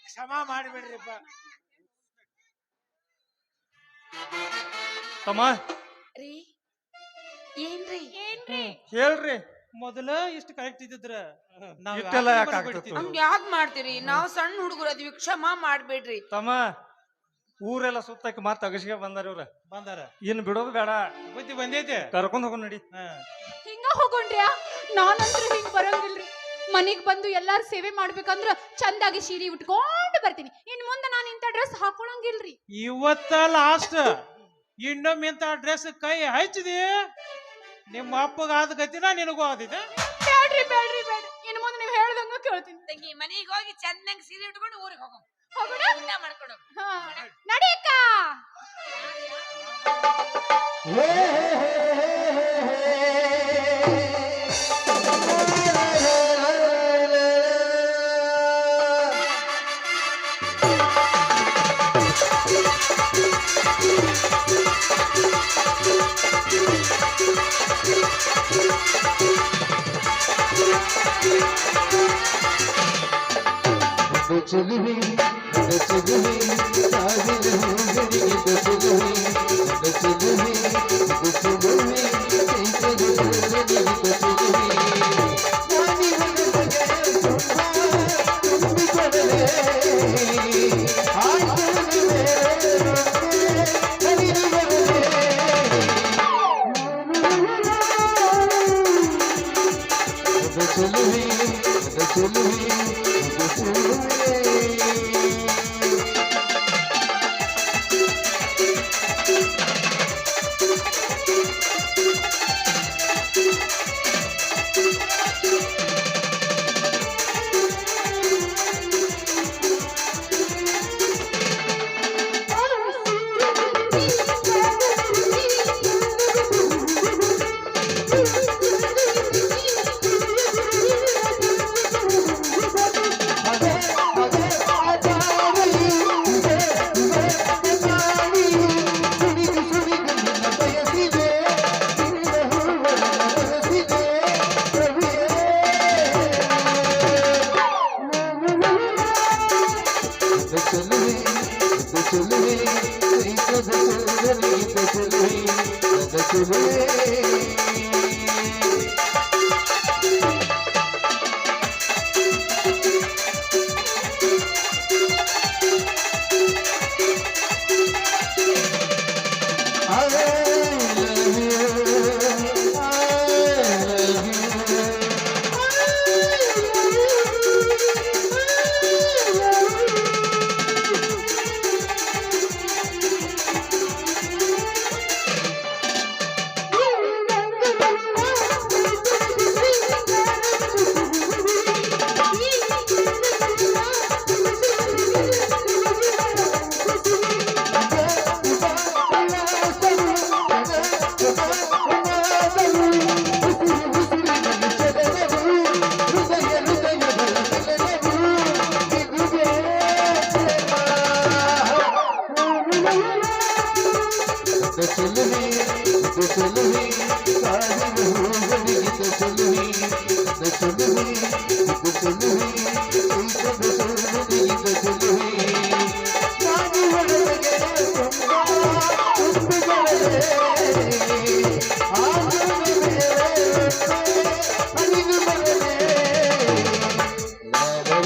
ಕ್ಷಮಾ ಮಾಡಿಬಿಡ್ರಿಪ್ಪ ತಮ್ಮ ರೀ ಏನ್ರಿ ಹೇಳ್ರಿ ಮೊದಲ ಇಷ್ಟು ಕರೆಕ್ಟ್ ಇದ್ದಿದ್ರ ನಾವ್ ಇಷ್ಟೆಲ್ಲ ಯಾಕ್ ಯಾಕ್ ಮಾಡ್ಬಿಡ್ತೀವಿ? ಆಗ್ತದೆ? ಹಂಗ ಯಾಕ್ ಮಾಡ್ತೀರಿ ನಾವ್ ಸಣ್ಣ ಹುಡುಗರು ಅದೀವಿ ಕ್ಷಮಾ ಮಾಡ್ಬೇಡ್ರಿ ತಮ್ಮ ಊರೆಲ್ಲ ಸುತ್ತಕ್ಕೆ ಮತ್ತ ಅಗಸಿಗೆ ಬಂದಾರ ಇವ್ರ ಬಂದಾರ ಇನ್ ಬಿಡೋದು ಬೇಡ ಬುದ್ಧಿ ಬಂದೈತೆ ಕರ್ಕೊಂಡ್ ಹೋಗೋಣ ನಡಿ ಹಿಂಗ ಹೋಗೋಣ್ರ್ಯಾ ನಾನಂತ್ರ ಹಿಂಗ್ ಬರಂಗಿಲ್ರಿ ಮನಿಗ್ ಬಂದು ಎಲ್ಲಾರು ಸೇವೆ ಮಾಡ್ಬೇಕಂದ್ರ ಚಂದಾಗಿ ಸೀರೆ ಉಟ್ಕೊಂಡು ಬರ್ತೀನಿ ಇನ್ ಮುಂದೆ ನಾನು ಇಂಥ ಡ್ರೆಸ್ ಹಾಕೊಳಂಗಿಲ್ರಿ ಇವತ್ತ ಲಾಸ್ಟ್ ಇನ್ನೊಮ್ಮೆ ಇಂತ ಡ್ರೆಸ್ ಕೈ ಹಚ್ಚಿದಿ ನಿಮ್ಮ ಅಪ್ಪಗ ಆದ ಗತಿನ ನಿನಗೂ ಆದಿದೆ ಬೇಡ್ರಿ ಬೇಡ್ರಿ ಬೇಡ್ರಿ ಇನ್ ಮುಂದೆ ನೀವು ಹೇಳ್ದಂಗ ಕೇಳ್ತೀನಿ ತಂಗಿ ಮನೆಗೆ ಹೋಗಿ ಚಂದಂಗ್ ಸೀರೆ ಉಟ್ಕೊಂಡು ಊರಿಗೆ ಹೋಗೋಣ ಹೋಗೋಣ ಊಟ ಮಾಡ್ಕೊಂಡು ಹಾ ನಡಿಯಕ್ಕ ಚೆಲುವೆ ಇದು ಚೆಲುವೆ ಕಾಡಿನ ಹೂಗಳಿಗಿದ ಚೆಲುವೆ ಚೆಲುವೆ